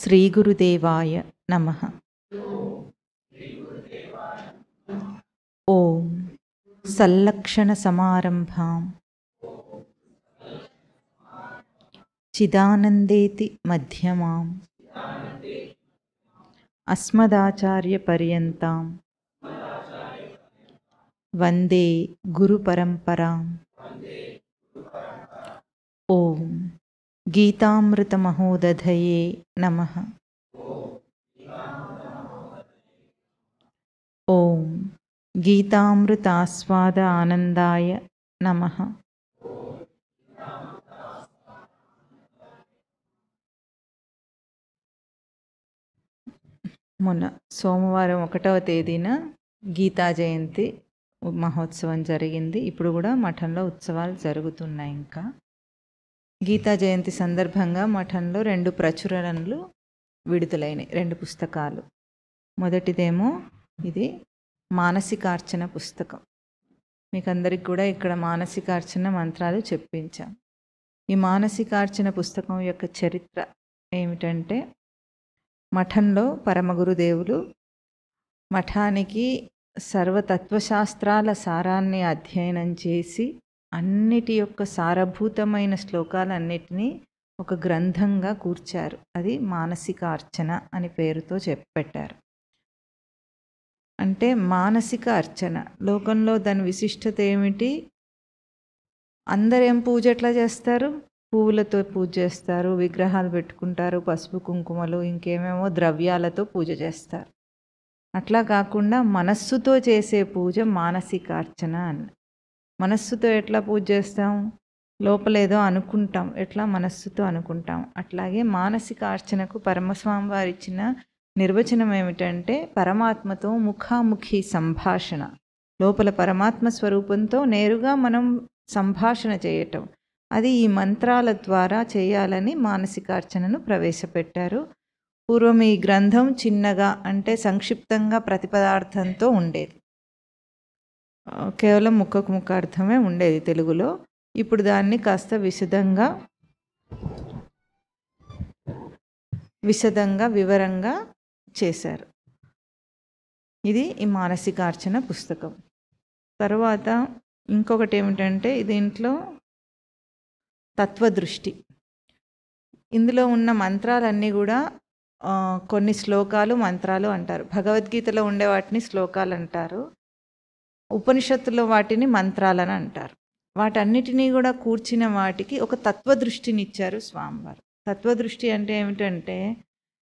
శ్రీ గురుదేవాయ నమః. ఓం సల్లక్షణ సమారంభాం చిదానందేతి మధ్యమాం అస్మదాచార్య పర్యంతాం వందే గురు పరంపరాం. ఓం గీతామృత మహోదధయే నమః. ఓం గీతామృతాస్వాద ఆనందాయ నమః. మొన్న సోమవారం 1వ తేదీన గీతా జయంతి మహోత్సవం జరిగింది. ఇప్పుడు కూడా మఠంలో ఉత్సవాలు జరుగుతున్నాయి. ఇంకా గీతా జయంతి సందర్భంగా మఠంలో 2 ప్రచురణలు విడుదలైనవి, 2 పుస్తకాలు. మొదటిదేమో ఇది మానసికార్చన పుస్తకం. మీకు అందరికి కూడా ఇక్కడ మానసికార్చన మంత్రాలు చెప్పించాం. ఈ మానసికార్చన పుస్తకం యొక్క చరిత్ర ఏమిటంటే, మఠంలో పరమగురుదేవులు మఠానికి సర్వతత్వశాస్త్రాల సారాన్ని అధ్యయనం చేసి అన్నిటి యొక్క సారభూతమైన శ్లోకాలన్నిటినీ ఒక గ్రంథంగా కూర్చారు. అది మానసికార్చన అని పేరుతో పెట్టారు. అంటే మానసిక అర్చన లోకంలో దాని విశిష్టత ఏమిటి? అందరేం పూజ ఎట్లా చేస్తారు? పువ్వులతో పూజ చేస్తారు, విగ్రహాలు పెట్టుకుంటారు, పసుపు కుంకుమలు ఇంకేమేమో ద్రవ్యాలతో పూజ చేస్తారు. అట్లా కాకుండా మనస్సుతో చేసే పూజ మానసికార్చన అని. మనస్సుతో ఎట్లా పూజ చేస్తాం? లోపలేదో అనుకుంటాం, ఎట్లా మనస్సుతో అనుకుంటాం. అట్లాగే మానసిక అర్చనకు పరమస్వామి వారు ఇచ్చిన నిర్వచనం ఏమిటంటే, పరమాత్మతో ముఖాముఖి సంభాషణ, లోపల పరమాత్మ స్వరూపంతో నేరుగా మనం సంభాషణ చేయటం. అది ఈ మంత్రాల ద్వారా చేయాలని మానసికార్చనను ప్రవేశపెట్టారు. పూర్వం ఈ గ్రంథం చిన్నగా, అంటే సంక్షిప్తంగా ప్రతిపదార్థంతో ఉండేది. కేవలం ముక్క అర్థమే ఉండేది తెలుగులో. ఇప్పుడు దాన్ని కాస్త విశదంగా వివరంగా చేశారు. ఇది ఈ మానసికార్చన పుస్తకం. తర్వాత ఇంకొకటి ఏమిటంటే, దీంట్లో తత్వదృష్టి. ఇందులో ఉన్న మంత్రాలన్నీ కూడా కొన్ని శ్లోకాలు మంత్రాలు అంటారు. భగవద్గీతలో ఉండే వాటిని శ్లోకాలు అంటారు, ఉపనిషత్తులో వాటిని మంత్రాలని అంటారు. వాటన్నిటినీ కూడా కూర్చిన వాటికి ఒక తత్వదృష్టిని ఇచ్చారు స్వామివారు. తత్వదృష్టి అంటే ఏమిటంటే,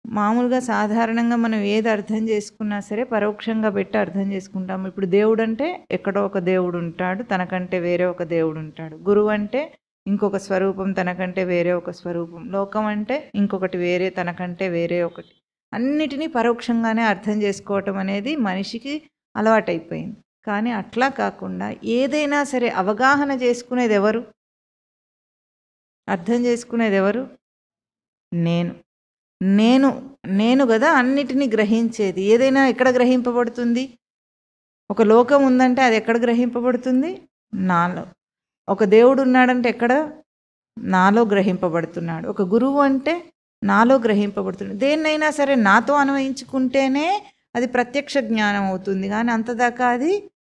మామూలుగా సాధారణంగా మనం ఏది అర్థం చేసుకున్నా సరే పరోక్షంగా పెట్టి అర్థం చేసుకుంటాం. ఇప్పుడు దేవుడు అంటే ఎక్కడో ఒక దేవుడు ఉంటాడు, తనకంటే వేరే ఒక దేవుడు ఉంటాడు. గురువు అంటే ఇంకొక స్వరూపం, తనకంటే వేరే ఒక స్వరూపం. లోకం అంటే ఇంకొకటి వేరే, తనకంటే వేరే ఒకటి. అన్నిటినీ పరోక్షంగానే అర్థం చేసుకోవటం అనేది మనిషికి అలవాటైపోయింది. కానీ అట్లా కాకుండా ఏదైనా సరే అవగాహన చేసుకునేది ఎవరు? అర్థం చేసుకునేది ఎవరు? నేను కదా అన్నిటినీ గ్రహించేది. ఏదైనా ఎక్కడ గ్రహింపబడుతుంది? ఒక లోకం ఉందంటే అది ఎక్కడ గ్రహింపబడుతుంది? నాలో. ఒక దేవుడు ఉన్నాడంటే ఎక్కడ? నాలో గ్రహింపబడుతున్నాడు. ఒక గురువు అంటే నాలో గ్రహింపబడుతున్నాడు. దేన్నైనా సరే నాతో అన్వయించుకుంటేనే అది ప్రత్యక్ష జ్ఞానం అవుతుంది. కానీ అంతదాకా అది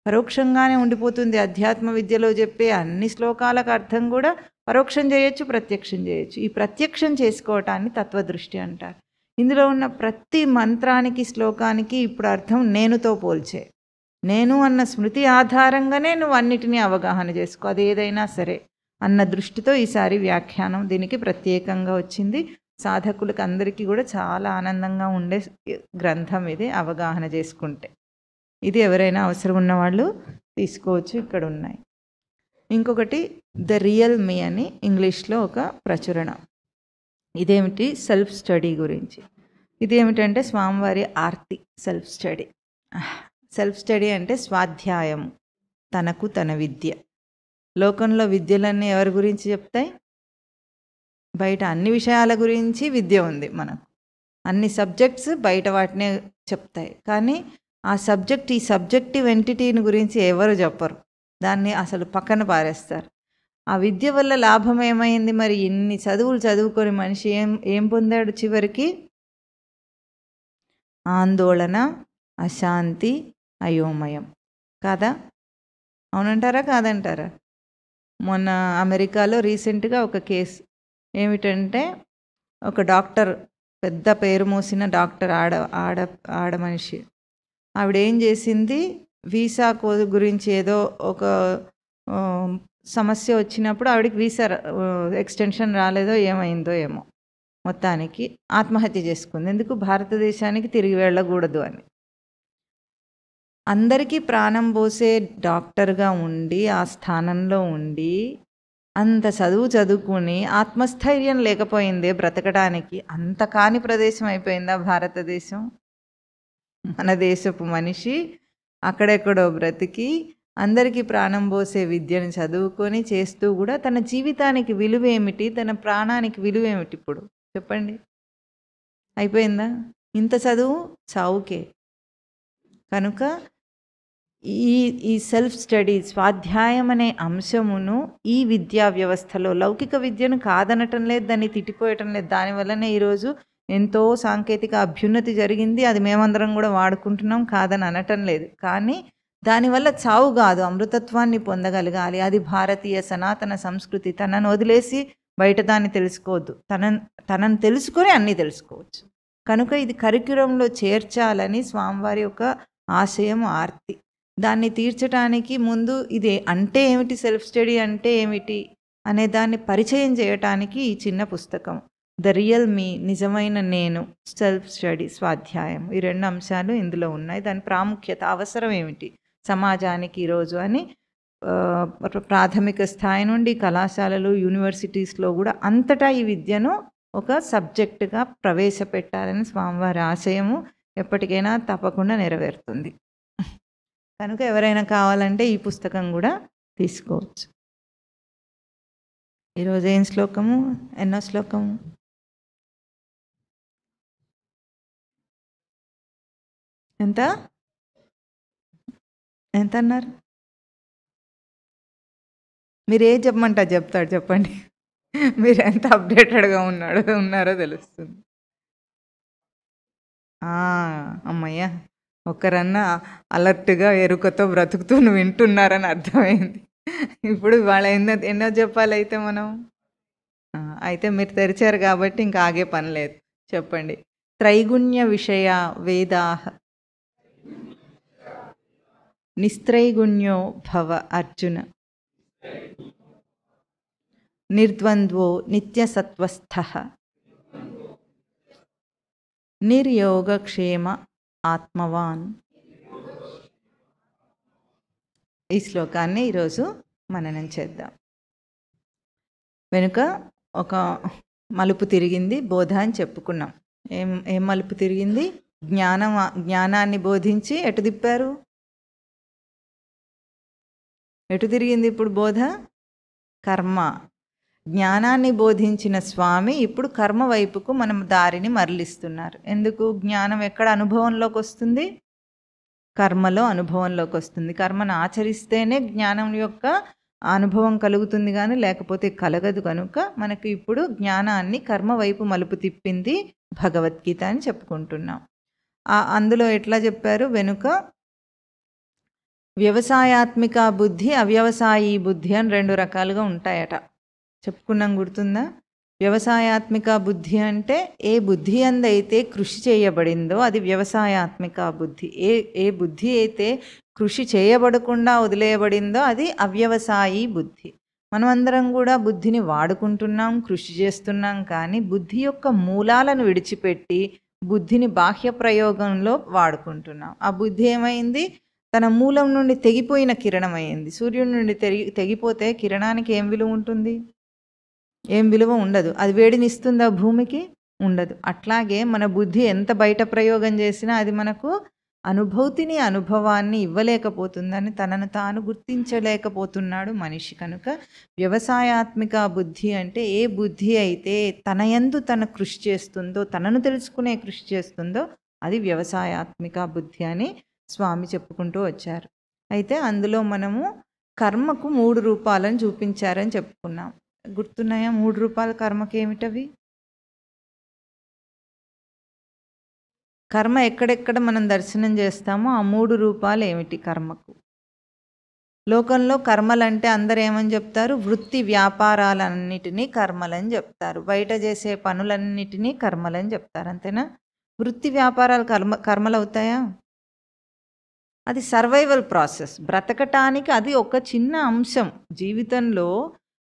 పరోక్షంగానే ఉండిపోతుంది. అధ్యాత్మ విద్యలో చెప్పే అన్ని శ్లోకాలకు అర్థం కూడా పరోక్షం చేయొచ్చు, ప్రత్యక్షం చేయొచ్చు. ఈ ప్రత్యక్షం చేసుకోవటాన్ని తత్వదృష్టి అంటారు. ఇందులో ఉన్న ప్రతి మంత్రానికి, శ్లోకానికి ఇప్పుడు అర్థం నేనుతో పోల్చే. నేను అన్న స్మృతి ఆధారంగానే నువ్వు అన్నిటినీ అవగాహన చేసుకో, అది ఏదైనా సరే అన్న దృష్టితో ఈసారి వ్యాఖ్యానం దీనికి ప్రత్యేకంగా వచ్చింది. సాధకులకు అందరికీ కూడా చాలా ఆనందంగా ఉండే గ్రంథం ఇది, అవగాహన చేసుకుంటే. ఇది ఎవరైనా అవసరం ఉన్నవాళ్ళు తీసుకోవచ్చు, ఇక్కడ ఉన్నాయి. ఇంకొకటి ద రియల్ మీ అని ఇంగ్లీష్లో ఒక ప్రచురణ. ఇదేమిటి? సెల్ఫ్ స్టడీ గురించి. ఇదేమిటంటే స్వామివారి Aarti. Self study. Self study అంటే స్వాధ్యాయం, తనకు తన విద్య. లోకంలో విద్యలన్నీ ఎవరి గురించి చెప్తాయి? బయట అన్ని విషయాల గురించి విద్య ఉంది మనకు. అన్ని సబ్జెక్ట్స్ బయట వాటినే చెప్తాయి. కానీ ఈ సబ్జెక్టివ్ ఎంటిటీని గురించి ఎవరు చెప్పరు. దాన్ని అసలు పక్కన పారేస్తారు. ఆ విద్య వల్ల లాభం ఏమైంది? మరి ఇన్ని చదువులు చదువుకొని మనిషి ఏం పొందాడు? చివరికి ఆందోళన, అశాంతి, అయోమయం. కాదా? అవునంటారా కాదంటారా? మొన్న అమెరికాలో రీసెంట్గా ఒక కేసు ఏమిటంటే, ఒక డాక్టర్, పెద్ద పేరు మోసిన డాక్టర్, ఆడ మనిషి, ఆవిడ ఏం చేసింది, వీసా గురించి ఏదో ఒక సమస్య వచ్చినప్పుడు ఆవిడకి వీసా ఎక్స్టెన్షన్ రాలేదో ఏమైందో ఏమో, మొత్తానికి ఆత్మహత్య చేసుకుంది. ఎందుకు? భారతదేశానికి తిరిగి వెళ్ళకూడదు అని. అందరికీ ప్రాణం పోసే డాక్టర్గా ఉండి, ఆ స్థానంలో ఉండి, అంత చదువుకుని ఆత్మస్థైర్యం లేకపోయిందే బ్రతకడానికి? అంత కాని ప్రదేశం అయిపోయిందా భారతదేశం? మన దేశపు మనిషి అక్కడెక్కడో బ్రతికి అందరికీ ప్రాణం పోసే విద్యను చదువుకొని చేస్తూ కూడా తన జీవితానికి విలువేమిటి, తన ప్రాణానికి విలువేమిటి ఇప్పుడు చెప్పండి? అయిపోయిందా? ఇంత చదువు చావుకే. కనుక ఈ సెల్ఫ్ స్టడీ, స్వాధ్యాయం అనే అంశమును ఈ విద్యా వ్యవస్థలో, లౌకిక విద్యను కాదనటం లేదు, దాన్ని తిట్టిపోయటం లేదు, దానివల్లనే ఈరోజు ఎంతో సాంకేతిక అభ్యున్నతి జరిగింది, అది మేమందరం కూడా వాడుకుంటున్నాం, కాదని అనటం లేదు. కానీ దానివల్ల చావు కాదు, అమృతత్వాన్ని పొందగలగాలి. అది భారతీయ సనాతన సంస్కృతి. తనను వదిలేసి బయట దాన్ని తెలుసుకోవద్దు, తనను తెలుసుకొని అన్నీ తెలుసుకోవచ్చు. కనుక ఇది కరిక్యులంలో చేర్చాలని స్వామివారి యొక్క ఆశయం, ఆర్తి. దాన్ని తీర్చడానికి ముందు ఇది అంటే ఏమిటి, సెల్ఫ్ స్టడీ అంటే ఏమిటి అనే దాన్ని పరిచయం చేయటానికి ఈ చిన్న పుస్తకం, ద రియల్ మీ, నిజమైన నేను, సెల్ఫ్ స్టడీ, స్వాధ్యాయం, ఈ 2 అంశాలు ఇందులో ఉన్నాయి. దాని ప్రాముఖ్యత, అవసరం ఏమిటి సమాజానికి ఈరోజు అని ప్రాథమిక స్థాయి నుండి కళాశాలలు, యూనివర్సిటీస్లో కూడా అంతటా ఈ విద్యను ఒక సబ్జెక్టుగా ప్రవేశపెట్టాలని స్వామివారి ఆశయము ఎప్పటికైనా తప్పకుండా నెరవేరుతుంది. కనుక ఎవరైనా కావాలంటే ఈ పుస్తకం కూడా తీసుకోవచ్చు. ఈరోజు ఏం శ్లోకము, ఎన్నో శ్లోకము? ఎంత ఎంత అన్నారు? మీరు ఏం చెప్పమంటారు చెప్తాడు, చెప్పండి. మీరు ఎంత అప్డేటెడ్గా ఉన్నారో తెలుస్తుంది. అమ్మయ్య, ఒకరన్నా అలర్ట్గా ఎరుకతో బ్రతుకుతూ నువ్వు వింటున్నారని అర్థమైంది. ఇప్పుడు వాళ్ళ ఎన్నో చెప్పాలి అయితే మనం. అయితే మీరు తెరిచారు కాబట్టి ఇంకా ఆగే పని లేదు. చెప్పండి. త్రైగుణ్య విషయ వేదాః నిస్త్రైగుణ్యో భవ అర్జున, నిర్ద్వంద్వో నిత్యసత్వస్థః నిర్యోగక్షేమ ఆత్మవాన్. ఈ శ్లోకాన్ని ఈరోజు మననం చేద్దాం. వెనుక ఒక మలుపు తిరిగింది, బోధ అని చెప్పుకున్నాం. ఏం మలుపు తిరిగింది? జ్ఞానాన్ని బోధించి ఎటు తిప్పారు? ఎటు తిరిగింది ఇప్పుడు బోధ? కర్మ. జ్ఞానాన్ని బోధించిన స్వామి ఇప్పుడు కర్మ వైపుకు మనం దారిని మరలిస్తున్నారు. ఎందుకు? జ్ఞానం ఎక్కడ అనుభవంలోకి వస్తుంది? కర్మలో అనుభవంలోకి వస్తుంది. కర్మను ఆచరిస్తేనే జ్ఞానం యొక్క అనుభవం కలుగుతుంది, కానీ లేకపోతే కలగదు. కనుక మనకు ఇప్పుడు జ్ఞానాన్ని కర్మ వైపు మలుపు తిప్పింది భగవద్గీత అని చెప్పుకుంటున్నాం. అందులో ఎట్లా చెప్పారు? వెనుక వ్యవసాయాత్మిక బుద్ధి, అవ్యవసాయీ బుద్ధి అని 2 రకాలుగా ఉంటాయట. చెప్పుకున్నాం, గుర్తుందా? వ్యవసాయాత్మిక బుద్ధి అంటే ఏ బుద్ధి అందైతే కృషి చేయబడిందో అది వ్యవసాయాత్మిక బుద్ధి. ఏ బుద్ధి అయితే కృషి చేయబడకుండా వదిలేయబడిందో అది అవ్యవసాయీ బుద్ధి. మనమందరం కూడా బుద్ధిని వాడుకుంటున్నాం, కృషి చేస్తున్నాం, కానీ బుద్ధి యొక్క మూలాలను విడిచిపెట్టి బుద్ధిని బాహ్య ప్రయోగంలో వాడుకుంటున్నాం. ఆ బుద్ధి ఏమైంది? తన మూలం నుండి తెగిపోయిన కిరణం అయింది. సూర్యుడి నుండి తెగిపోతే కిరణానికి ఏం విలువ ఉంటుంది? ఏం విలువ ఉండదు. అది వేడినిస్తుందా భూమికి? ఉండదు. అట్లాగే మన బుద్ధి ఎంత బయట ప్రయోగం చేసినా అది మనకు అనుభవాన్ని ఇవ్వలేకపోతుందని తనను తాను గుర్తించలేకపోతున్నాడు మనిషి. కనుక వ్యవసాయాత్మిక బుద్ధి అంటే ఏ బుద్ధి అయితే తన యందు తన కృషి చేస్తుందో, తనను తెలుసుకునే కృషి చేస్తుందో అది వ్యవసాయాత్మిక బుద్ధి అని స్వామి చెప్పుకుంటూ వచ్చారు. అయితే అందులో మనము కర్మకు 3 రూపాలను చూపించారని చెప్పుకున్నాం. గుర్తున్నాయా 3 రూపాల కర్మకి ఏమిటవి? కర్మ ఎక్కడెక్కడ మనం దర్శనం చేస్తామో ఆ 3 రూపాలు ఏమిటి కర్మకు? లోకంలో కర్మలంటే అందరూ ఏమని చెప్తారు? వృత్తి వ్యాపారాలన్నిటినీ కర్మలని చెప్తారు. బయట చేసే పనులన్నిటినీ కర్మలని చెప్తారు. అంతేనా? వృత్తి వ్యాపారాలు కర్మలు అవుతాయా? అది సర్వైవల్ ప్రాసెస్. బ్రతకటానికి అది ఒక చిన్న అంశం. జీవితంలో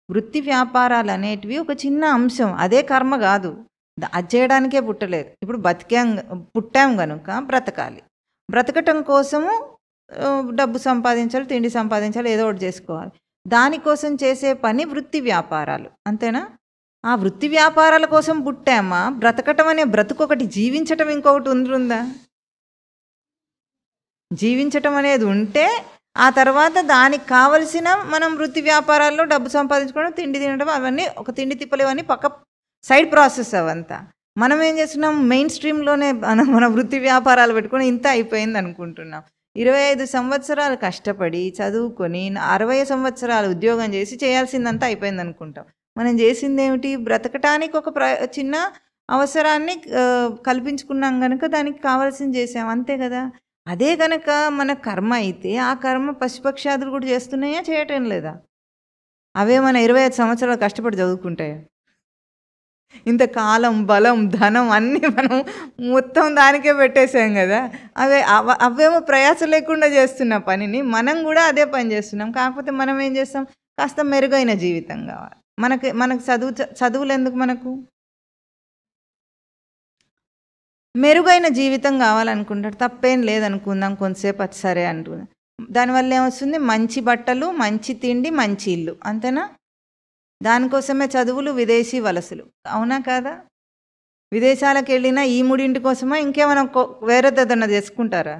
వృత్తి వ్యాపారాలు అనేటివి ఒక చిన్న అంశం. అదే కర్మ కాదు. అది చేయడానికే పుట్టలేదు. ఇప్పుడు పుట్టాం కనుక బ్రతకాలి. బ్రతకటం కోసము డబ్బు సంపాదించాలి, తిండి సంపాదించాలి, ఏదో ఒకటి చేసుకోవాలి. దానికోసం చేసే పని వృత్తి వ్యాపారాలు. అంతేనా? ఆ వృత్తి వ్యాపారాల కోసం పుట్టామా? బ్రతకటం అనే బ్రతుకొకటి, జీవించటం ఇంకొకటి ఉందా? జీవించటం అనేది ఉంటే ఆ తర్వాత దానికి కావలసిన మనం వృత్తి వ్యాపారాల్లో డబ్బు సంపాదించుకోవడం, తిండి తినడం, అవన్నీ ఒక తిండి తిప్పలు, ఇవన్నీ పక్క సైడ్ ప్రాసెస్. అవంతా మనం ఏం చేస్తున్నాం? మెయిన్ స్ట్రీమ్లోనే మన వృత్తి వ్యాపారాలు పెట్టుకొని ఇంత అయిపోయింది అనుకుంటున్నాం. 25 సంవత్సరాలు కష్టపడి చదువుకొని 60 సంవత్సరాలు ఉద్యోగం చేసి చేయాల్సిందంతా అయిపోయింది అనుకుంటాం. మనం చేసింది ఏమిటి? బ్రతకటానికి ఒక చిన్న అవసరాన్ని కల్పించుకున్నాం కనుక దానికి కావాల్సింది చేసాం, అంతే కదా. అదే కనుక మన కర్మ అయితే ఆ కర్మ పశుపక్షాదులు కూడా చేస్తున్నాయా? చేయటం లేదా? అవే మన 25 సంవత్సరాలు కష్టపడి చదువుకుంటాయా? ఇంత కాలం, బలం, ధనం అన్నీ మనం మొత్తం దానికే పెట్టేసాం కదా. అవేమో ప్రయాస లేకుండా చేస్తున్న పనిని మనం కూడా అదే పని చేస్తున్నాం. కాకపోతే మనం ఏం చేస్తాం? కాస్త మెరుగైన జీవితం కావాలి మనకు. చదువులు ఎందుకు మనకు? మెరుగైన జీవితం కావాలనుకుంటాడు. తప్పేం లేదనుకుందాం, కొంతసేపు అది సరే అంటున్నాం. దానివల్ల ఏమొస్తుంది? మంచి బట్టలు, మంచి తిండి, మంచి ఇల్లు. అంతేనా? దానికోసమే చదువులు, విదేశీ వలసలు. అవునా కాదా? విదేశాలకు వెళ్ళినా ఈ మూడింటి కోసమా? ఇంకేమైనా వేరేదన్నా చేసుకుంటారా?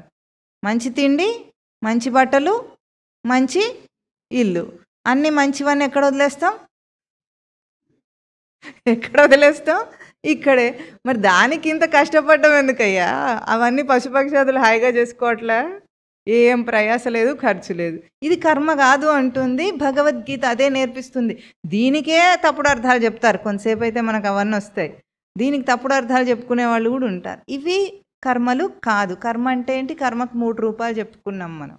మంచి తిండి, మంచి బట్టలు, మంచి ఇల్లు, అన్నీ మంచివన్నీ ఎక్కడ వదిలేస్తాం? ఇక్కడే. మరి దానికి ఇంత కష్టపడ్డం ఎందుకయ్యా? అవన్నీ పశుపక్షాదులు హాయిగా చేసుకోవట్లే, ఏం ప్రయాస లేదు, ఖర్చు లేదు. ఇది కర్మ కాదు అంటుంది భగవద్గీత. అదే నేర్పిస్తుంది. దీనికే తప్పుడు అర్థాలు చెప్తారు. కొంతసేపు అయితే మనకు అవన్నీ వస్తాయి. దీనికి తప్పుడు అర్థాలు చెప్పుకునే వాళ్ళు కూడా ఉంటారు. ఇవి కర్మలు కాదు. కర్మ అంటే ఏంటి? కర్మకు 3 రూపాయలు చెప్పుకున్నాం మనం.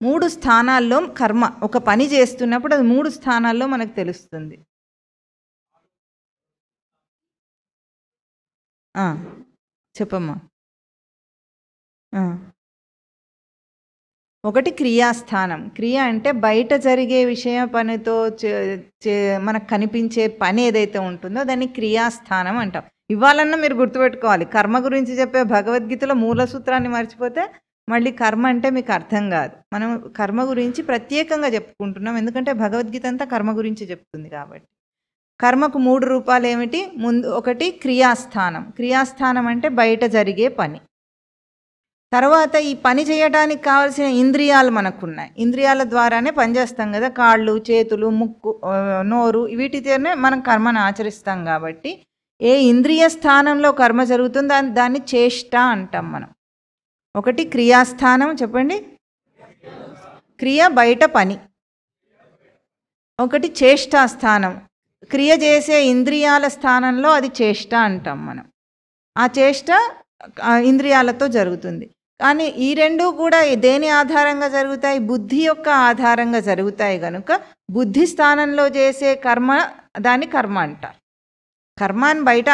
3 స్థానాల్లో కర్మ. ఒక పని చేస్తున్నప్పుడు అది 3 స్థానాల్లో మనకు తెలుస్తుంది. చెప్పమ్మా. ఒకటి క్రియాస్థానం. క్రియ అంటే బయట జరిగే విషయ పనితో మనకు కనిపించే పని ఏదైతే ఉంటుందో దాన్ని క్రియాస్థానం అంటాం. ఇవ్వాలన్నా మీరు గుర్తుపెట్టుకోవాలి. కర్మ గురించి చెప్పే భగవద్గీతలో మూల సూత్రాన్ని మర్చిపోతే మళ్ళీ కర్మ అంటే మీకు అర్థం కాదు. మనం కర్మ గురించి ప్రత్యేకంగా చెప్పుకుంటున్నాం, ఎందుకంటే భగవద్గీత అంతా కర్మ గురించి చెప్తుంది కాబట్టి. కర్మకు 3 రూపాలు ఏమిటి? ఒకటి క్రియాస్థానం. క్రియాస్థానం అంటే బయట జరిగే పని. తర్వాత ఈ పని చేయడానికి కావాల్సిన ఇంద్రియాలు మనకున్నాయి. ఇంద్రియాల ద్వారానే పనిచేస్తాం కదా. కాళ్ళు, చేతులు, ముక్కు, నోరు, వీటితోనే మనం కర్మను ఆచరిస్తాం కాబట్టి ఏ ఇంద్రియ స్థానంలో కర్మ జరుగుతుందో దాన్ని చేష్ట అంటాం మనం. ఒకటి క్రియాస్థానం. చెప్పండి. క్రియ బయట పని. ఒకటి చేష్టాస్థానం. క్రియ చేసే ఇంద్రియాల స్థానంలో అది చేష్ట అంటాం మనం. ఆ చేష్ట ఇంద్రియాలతో జరుగుతుంది. కానీ ఈ రెండు కూడా దేని ఆధారంగా జరుగుతాయి? బుద్ధి యొక్క ఆధారంగా జరుగుతాయి కనుక బుద్ధి స్థానంలో చేసే కర్మ దాన్ని కర్మ అంటారు. కర్మ అని బయట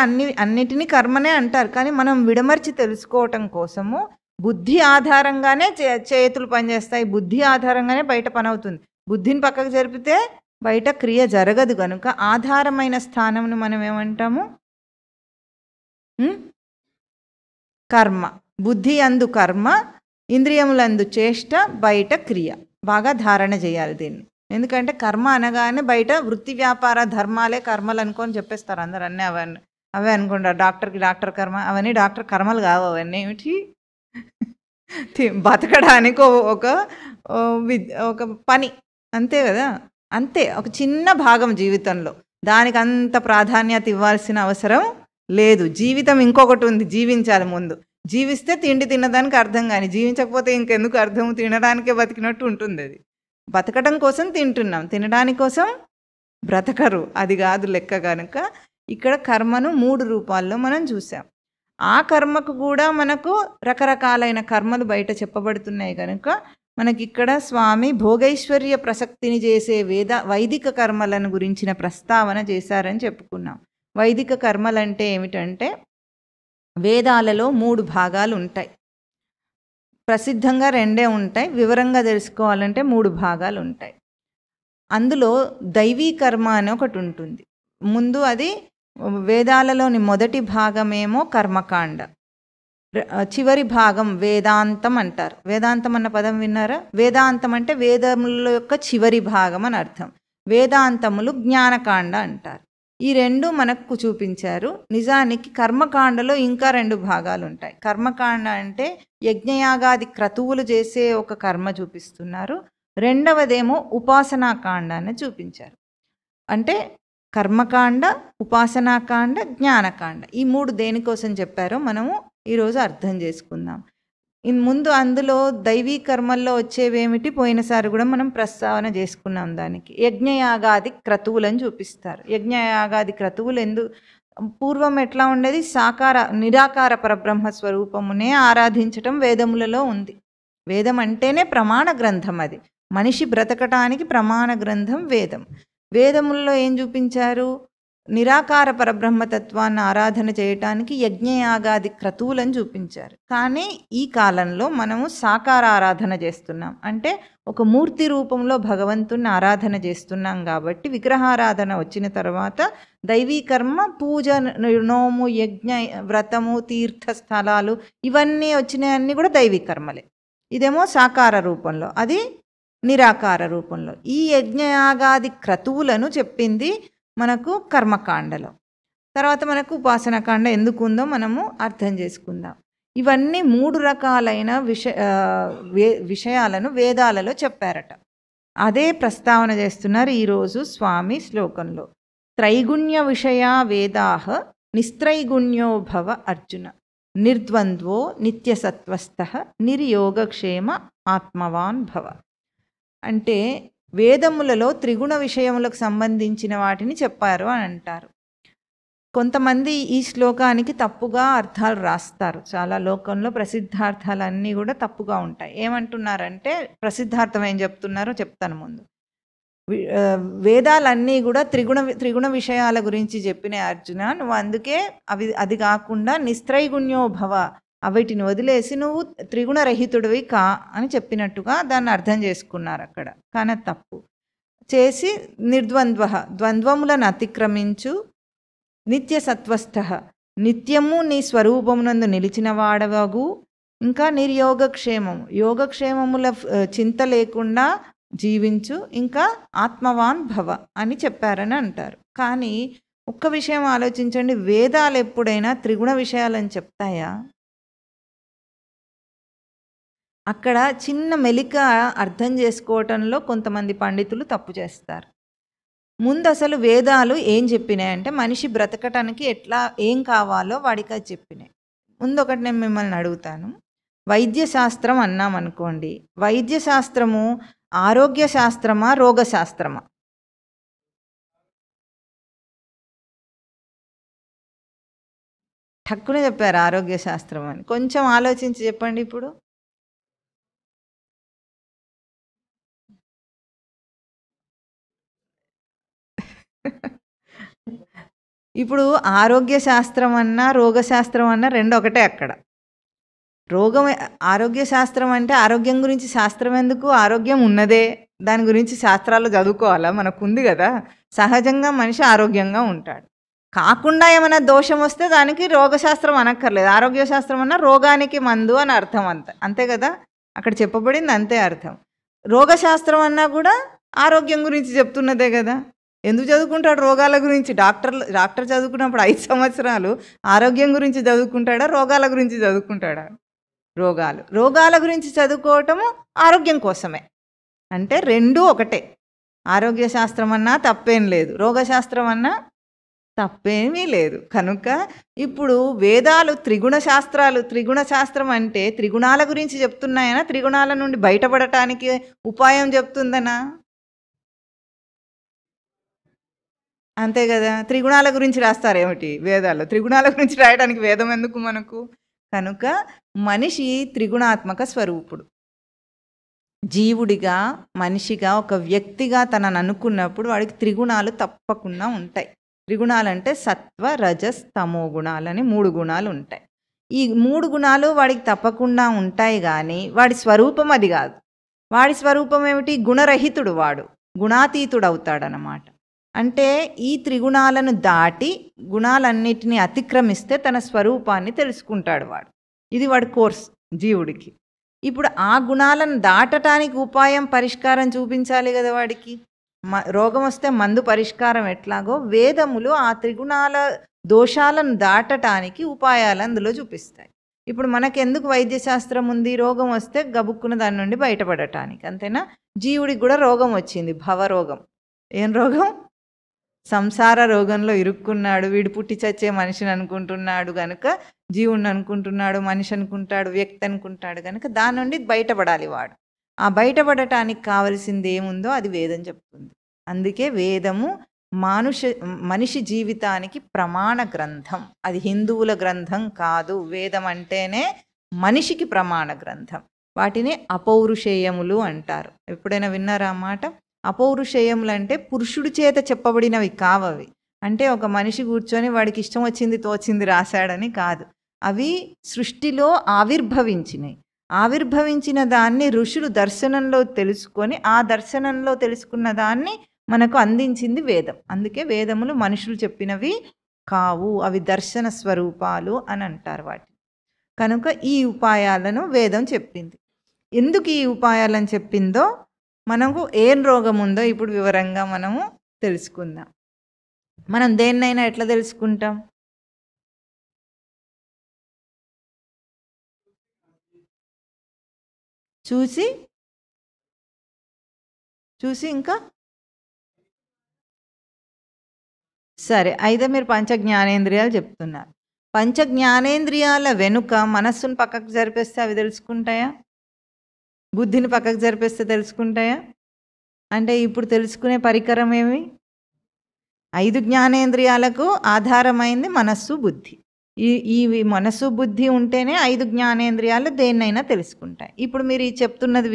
అన్నిటినీ కర్మనే అంటారు. కానీ మనం విడమర్చి తెలుసుకోవటం కోసము బుద్ధి ఆధారంగానే చేతులు పనిచేస్తాయి, బుద్ధి ఆధారంగానే బయట పని అవుతుంది. బుద్ధిని పక్కకు జరిపితే బయట క్రియ జరగదు కనుక ఆధారమైన స్థానంను మనం ఏమంటాము? కర్మ. బుద్ధి అందు కర్మ, ఇంద్రియములందు చేష్ట, బయట క్రియ. బాగా ధారణ చేయాలి దీన్ని. ఎందుకంటే కర్మ అనగానే బయట వృత్తి వ్యాపార ధర్మాలే కర్మలు అనుకొని చెప్పేస్తారు అందరు. అన్నీ అవే అనుకుంటారు. డాక్టర్కి డాక్టర్ కర్మ, అవన్నీ డాక్టర్ కర్మలు కావు. అవన్నీ ఏమిటి? బతకడానికి ఒక పని, అంతే కదా. అంతే, ఒక చిన్న భాగం జీవితంలో. దానికి అంత ప్రాధాన్యత ఇవ్వాల్సిన అవసరం లేదు. జీవితం ఇంకొకటి ఉంది, జీవించాలి ముందు. జీవిస్తే తిండి తినడానికి అర్థం, కానీ జీవించకపోతే ఇంకెందుకు అర్థం? తినడానికే బతికినట్టు ఉంటుంది. అది బతకడం కోసం తింటున్నాం, తినడానికి కోసం బ్రతకరు. అది కాదు లెక్క. కనుక ఇక్కడ కర్మను 3 రూపాల్లో మనం చూసాం. ఆ కర్మకు కూడా మనకు రకరకాలైన కర్మలు బయట చెప్పబడుతున్నాయి కనుక మనకిక్కడ స్వామి భోగైశ్వర్య ప్రసక్తిని చేసే వైదిక కర్మలను గురించిన ప్రస్తావన చేశారని చెప్పుకున్నాం. వైదిక కర్మలంటే ఏమిటంటే వేదాలలో 3 భాగాలు ఉంటాయి. ప్రసిద్ధంగా 2 ఉంటాయి, వివరంగా తెలుసుకోవాలంటే 3 భాగాలు ఉంటాయి. అందులో దైవీ కర్మ అని ఒకటి ఉంటుంది. ముందు అది వేదాలలోని మొదటి భాగమేమో కర్మకాండ, చివరి భాగం వేదాంతం అంటారు. వేదాంతం అన్న పదం విన్నారా? వేదాంతం అంటే వేదముల యొక్క చివరి భాగం అని అర్థం. వేదాంతములు జ్ఞానకాండ అంటారు. ఈ 2 మనకు చూపించారు. నిజానికి కర్మకాండలో ఇంకా 2 భాగాలు ఉంటాయి. కర్మకాండ అంటే యజ్ఞయాగాది క్రతువులు చేసే ఒక కర్మ చూపిస్తున్నారు. రెండవదేమో ఉపాసనాకాండ అని చూపించారు. అంటే కర్మకాండ, ఉపాసనాకాండ, జ్ఞానకాండ, ఈ 3 దేనికోసం చెప్పారో మనము ఈరోజు అర్థం చేసుకుందాం. ముందు అందులో దైవీ కర్మల్లో వచ్చేవేమిటి పోయినసారి కూడా మనం ప్రస్తావన చేసుకున్నాం. దానికి యజ్ఞయాగాది క్రతువులను చూపిస్తారు. యజ్ఞయాగాది క్రతువులు పూర్వం ఎట్లా ఉండేది? నిరాకార పరబ్రహ్మ స్వరూపమునే ఆరాధించటం వేదములలో ఉంది. వేదం అంటేనే ప్రమాణ గ్రంథం. అది మనిషి బ్రతకటానికి ప్రమాణ గ్రంథం వేదం. వేదములలో ఏం చూపించారు? నిరాకార పరబ్రహ్మతత్వాన్ని ఆరాధన చేయటానికి యజ్ఞయాగాది క్రతువులను చూపించారు. కానీ ఈ కాలంలో మనము సాకార ఆరాధన చేస్తున్నాం. అంటే ఒక మూర్తి రూపంలో భగవంతుని ఆరాధన చేస్తున్నాం. కాబట్టి విగ్రహారాధన వచ్చిన తర్వాత దైవీ కర్మ, పూజ, నోము, యజ్ఞ, వ్రతము, తీర్థస్థలాలు ఇవన్నీ వచ్చినాయన్నీ కూడా దైవీ కర్మలే. ఇదేమో సాకార రూపంలో, అది నిరాకార రూపంలో. ఈ యజ్ఞయాగాది క్రతువులను చెప్పింది మనకు కర్మకాండలో. తర్వాత మనకు ఉపాసనకాండ ఎందుకు ఉందో మనము అర్థం చేసుకుందాం. ఇవన్నీ 3 రకాలైన విషయాలను వేదాలలో చెప్పారట. అదే ప్రస్తావన చేస్తున్నారు ఈరోజు స్వామి శ్లోకంలో. త్రైగుణ్య విషయా వేదాః నిస్త్రైగుణ్యో భవ అర్జున, నిర్ద్వంద్వో నిత్యసత్వస్థః నిర్యోగక్షేమ ఆత్మవాన్ భవ. అంటే వేదములలో త్రిగుణ విషయములకు సంబంధించిన వాటిని చెప్పారు అని అంటారు. కొంతమంది ఈ శ్లోకానికి తప్పుగా అర్థాలు రాస్తారు. చాలా లోకంలో ప్రసిద్ధార్థాలన్నీ కూడా తప్పుగా ఉంటాయి. ఏమంటున్నారంటే, ప్రసిద్ధార్థం ఏం చెప్తున్నారో చెప్తాను ముందు. వేదాలన్నీ కూడా త్రిగుణ విషయాల గురించి చెప్పిన అర్జున, నువ్వు అందుకే అది కాకుండా నిస్త్రైగుణ్యో భవ, వీటిని వదిలేసి నువ్వు త్రిగుణరహితుడివి కా అని చెప్పినట్టుగా దాన్ని అర్థం చేసుకున్నారు అక్కడ. కానీ తప్పు చేసి నిర్ద్వంద్వ, ద్వంద్వములను అతిక్రమించు, నిత్య సత్వస్థ, నిత్యము నీ స్వరూపమునందు నిలిచిన వాడవగు, ఇంకా నిర్యోగక్షేమము, యోగక్షేమముల చింత లేకుండా జీవించు, ఇంకా ఆత్మవాన్ భవ అని చెప్పారని అంటారు. కానీ ఒక్క విషయం ఆలోచించండి, వేదాలు ఎప్పుడైనా త్రిగుణ విషయాలని చెప్తాయా? అక్కడ చిన్న మెలిక అర్థం చేసుకోవటంలో కొంతమంది పండితులు తప్పు చేస్తారు. ముందు అసలు వేదాలు ఏం చెప్పినాయంటే మనిషి బ్రతకటానికి ఏం కావాలో వాడికి అది చెప్పినాయి. ముందు ఒకటి నేను మిమ్మల్ని అడుగుతాను. వైద్యశాస్త్రం అన్నాం అనుకోండి, వైద్యశాస్త్రము ఆరోగ్య శాస్త్రమా, రోగశాస్త్రమా? ఠక్కునే చెప్పారు ఆరోగ్య శాస్త్రం అని. కొంచెం ఆలోచించి చెప్పండి. ఇప్పుడు ఆరోగ్య శాస్త్రం అన్నా రోగశాస్త్రం అన్నా 2 ఒకటే. అక్కడ ఆరోగ్య శాస్త్రం అంటే ఆరోగ్యం గురించి శాస్త్రం ఎందుకు? ఆరోగ్యం ఉన్నదే, దాని గురించి శాస్త్రాలు చదువుకోవాలా? మనకు ఉంది కదా, సహజంగా మనిషి ఆరోగ్యంగా ఉంటాడు. కాకుండా ఏమైనా దోషం వస్తే దానికి రోగశాస్త్రం అనక్కర్లేదు. ఆరోగ్య శాస్త్రం అన్నా రోగానికి మందు అని అర్థం. అంతే కదా, అక్కడ చెప్పబడింది అంతే అర్థం. రోగశాస్త్రం అన్నా కూడా ఆరోగ్యం గురించి చెప్తున్నదే కదా. ఎందుకు చదువుకుంటాడు రోగాల గురించి? డాక్టర్ చదువుకున్నప్పుడు 5 సంవత్సరాలు ఆరోగ్యం గురించి చదువుకుంటాడా, రోగాల గురించి చదువుకుంటాడా? రోగాల గురించి చదువుకోవటము ఆరోగ్యం కోసమే. అంటే 2 ఒకటే. ఆరోగ్య శాస్త్రం అన్నా తప్పేం లేదు, రోగశాస్త్రం అన్నా తప్పేమీ లేదు. కనుక ఇప్పుడు వేదాలు త్రిగుణ శాస్త్రం అంటే త్రిగుణాల గురించి చెప్తున్నాయనా, త్రిగుణాల నుండి బయటపడటానికి ఉపాయం చెప్తుందనా? అంతే కదా. త్రిగుణాల గురించి రాస్తారేమిటి వేదాల్లో? త్రిగుణాల గురించి రాయడానికి వేదం ఎందుకు మనకు? కనుక మనిషి త్రిగుణాత్మక స్వరూపుడు. జీవుడిగా, మనిషిగా, ఒక వ్యక్తిగా తనను అనుకున్నప్పుడు వాడికి త్రిగుణాలు తప్పకుండా ఉంటాయి. త్రిగుణాలంటే సత్వ, రజస్, తమో గుణాలని 3 గుణాలు ఉంటాయి. ఈ 3 గుణాలు వాడికి తప్పకుండా ఉంటాయి, కానీ వాడి స్వరూపం అది కాదు. వాడి స్వరూపం ఏమిటి? గుణరహితుడు, వాడు గుణాతీతుడు అవుతాడనమాట. అంటే ఈ త్రిగుణాలను దాటి గుణాలన్నిటినీ అతిక్రమిస్తే తన స్వరూపాన్ని తెలుసుకుంటాడు వాడు. ఇది వాడి కోర్స్ జీవుడికి. ఇప్పుడు ఆ గుణాలను దాటటానికి ఉపాయం, పరిష్కారం చూపించాలి కదా వాడికి. రోగం వస్తే మందు పరిష్కారం ఎట్లాగో వేదములు ఆ త్రిగుణాల దోషాలను దాటటానికి ఉపాయాలు అందులో చూపిస్తాయి. ఇప్పుడు మనకెందుకు వైద్యశాస్త్రం ఉంది? రోగం వస్తే గబుక్కున దాని నుండి బయటపడటానికి, అంతేనా? జీవుడికి కూడా రోగం వచ్చింది, భవరోగం. ఏం రోగం? సంసార రోగంలో ఇరుక్కున్నాడు. వీడు పుట్టి చచ్చే మనిషిని అనుకుంటున్నాడు కనుక జీవుడిని అనుకుంటున్నాడు, మనిషి అనుకుంటాడు, వ్యక్తి అనుకుంటాడు కనుక దాని నుండి బయటపడాలి వాడు. ఆ బయటపడటానికి కావలసింది ఏముందో అది వేదం చెప్తుంది. అందుకే వేదము మనిషి జీవితానికి ప్రమాణ గ్రంథం. అది హిందువుల గ్రంథం కాదు. వేదం అంటేనే మనిషికి ప్రమాణ గ్రంథం. వాటిని అపౌరుషేయములు అంటారు. ఎప్పుడైనా విన్నారా ఆ మాట? అపౌరుషేయములు అంటే పురుషుడి చేత చెప్పబడినవి కావవి. అంటే ఒక మనిషి కూర్చొని వాడికి ఇష్టం వచ్చింది తోచింది రాశాడని కాదు. అవి సృష్టిలో ఆవిర్భవించినాయి. ఆవిర్భవించిన దాన్ని ఋషులు దర్శనంలో తెలుసుకొని ఆ దర్శనంలో తెలుసుకున్న దాన్ని మనకు అందించింది వేదం. అందుకే వేదములు మనుషులు చెప్పినవి కావు, అవి దర్శన స్వరూపాలు అని అంటారు వాటిని. కనుక ఈ ఉపాయాలను వేదం చెప్పింది. ఎందుకు ఈ ఉపాయాలను చెప్పిందో, మనకు ఏం రోగం ఉందో ఇప్పుడు వివరంగా మనము తెలుసుకుందాం. మనం దేన్నైనా ఎట్లా తెలుసుకుంటాం? చూసి ఇంకా సరే, అయితే మీరు పంచ జ్ఞానేంద్రియాలు చెప్తున్నారు. పంచ జ్ఞానేంద్రియాల వెనుక మనస్సును పక్కకు జరిపేస్తే అవి తెలుసుకుంటాయా? బుద్ధిని పక్కకు జరిపేస్తే తెలుసుకుంటాయా? అంటే ఇప్పుడు తెలుసుకునే పరికరం ఏమి? 5 జ్ఞానేంద్రియాలకు ఆధారమైంది మనస్సు, బుద్ధి. ఈ మనస్సు, బుద్ధి ఉంటేనే 5 జ్ఞానేంద్రియాలు దేన్నైనా తెలుసుకుంటాయి. ఇప్పుడు మీరు ఈ చెప్తున్నది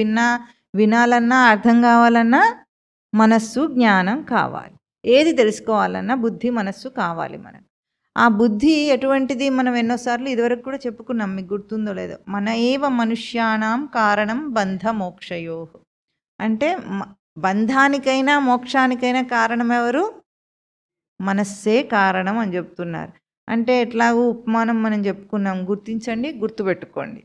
వినాలన్నా, అర్థం కావాలన్నా మనస్సు, జ్ఞానం కావాలి. ఏది తెలుసుకోవాలన్నా బుద్ధి, మనస్సు కావాలి మనకు. ఆ బుద్ధి ఎటువంటిది? మనం ఎన్నోసార్లు ఇదివరకు కూడా చెప్పుకున్నాం, మీకు గుర్తుందో లేదో. మన ఏవ మనుష్యానాం కారణం బంధ మోక్షయో. అంటే బంధానికైనా మోక్షానికైనా కారణం ఎవరు? మనస్సే కారణం అని చెప్తున్నారు. అంటే ఎట్లాగూ ఉపమానం మనం చెప్పుకున్నాం, గుర్తించండి, గుర్తుపెట్టుకోండి.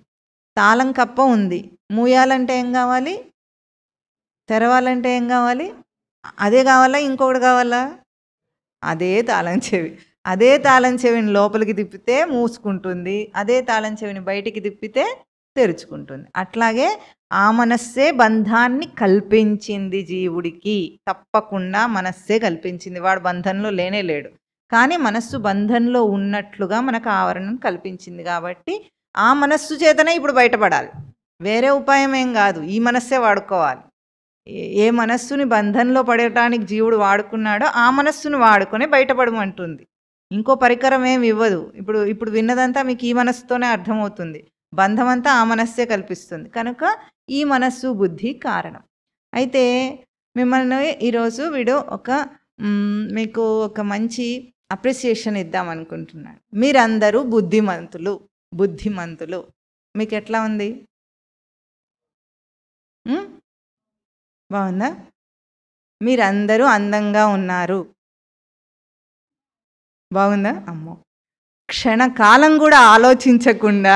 తాళం కప్ప ఉంది, మూయాలంటే ఏం కావాలి? తెరవాలంటే ఏం కావాలి? అదే కావాలా? ఇంకొకటి కావాలా? అదే తాళం చెవి. అదే తాళం చెవిని లోపలికి తిప్పితే మూసుకుంటుంది, అదే తాళం చెవిని బయటికి తిప్పితే తెరుచుకుంటుంది. అట్లాగే ఆ మనస్సే బంధాన్ని కల్పించింది జీవుడికి. తప్పకుండా మనస్సే కల్పించింది. వాడు బంధంలో లేనే లేడు, కానీ మనస్సు బంధంలో ఉన్నట్లుగా మనకు ఆవరణను కల్పించింది. కాబట్టి ఆ మనస్సు చేతనే ఇప్పుడు బయటపడాలి. వేరే ఉపాయం ఏం కాదు, ఈ మనస్సే వాడుకోవాలి. ఏ మనస్సుని బంధంలో పడటానికి జీవుడు వాడుకున్నాడో ఆ మనస్సును వాడుకొని బయటపడమంటుంది. ఇంకో పరికరం ఏమి ఇవ్వదు. ఇప్పుడు విన్నదంతా మీకు ఈ మనస్సుతోనే అర్థమవుతుంది. బంధం అంతా ఆ మనస్సే కల్పిస్తుంది. కనుక ఈ మనస్సు, బుద్ధి కారణం. అయితే మిమ్మల్ని ఈరోజు మీకు ఒక మంచి అప్రిసియేషన్ ఇద్దాం అనుకుంటున్నాను. మీరందరూ బుద్ధిమంతులు. మీకు ఎట్లా ఉంది? బాగుందా? మీరందరూ అందంగా ఉన్నారు. బాగుందా? అమ్మో, క్షణకాలం కూడా ఆలోచించకుండా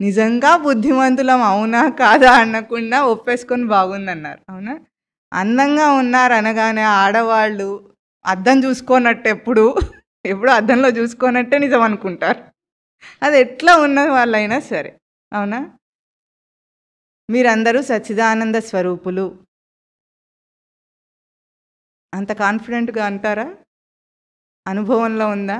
నిజంగా బుద్ధిమంతులం అవునా కాదా అనకుండా ఒప్పేసుకొని బాగుందన్నారు. అవునా? అందంగా ఉన్నారు అనగానే ఆడవాళ్ళు అద్దం చూసుకోనట్టు ఎప్పుడు అద్దంలో చూసుకోనట్టే నిజం అనుకుంటారు. అది ఎట్లా ఉన్నది వాళ్ళైనా సరే. అవునా? మీరందరూ సచ్చిదానంద స్వరూపులు. అంత కాన్ఫిడెంట్గా అంటారా? అనుభవంలో ఉందా?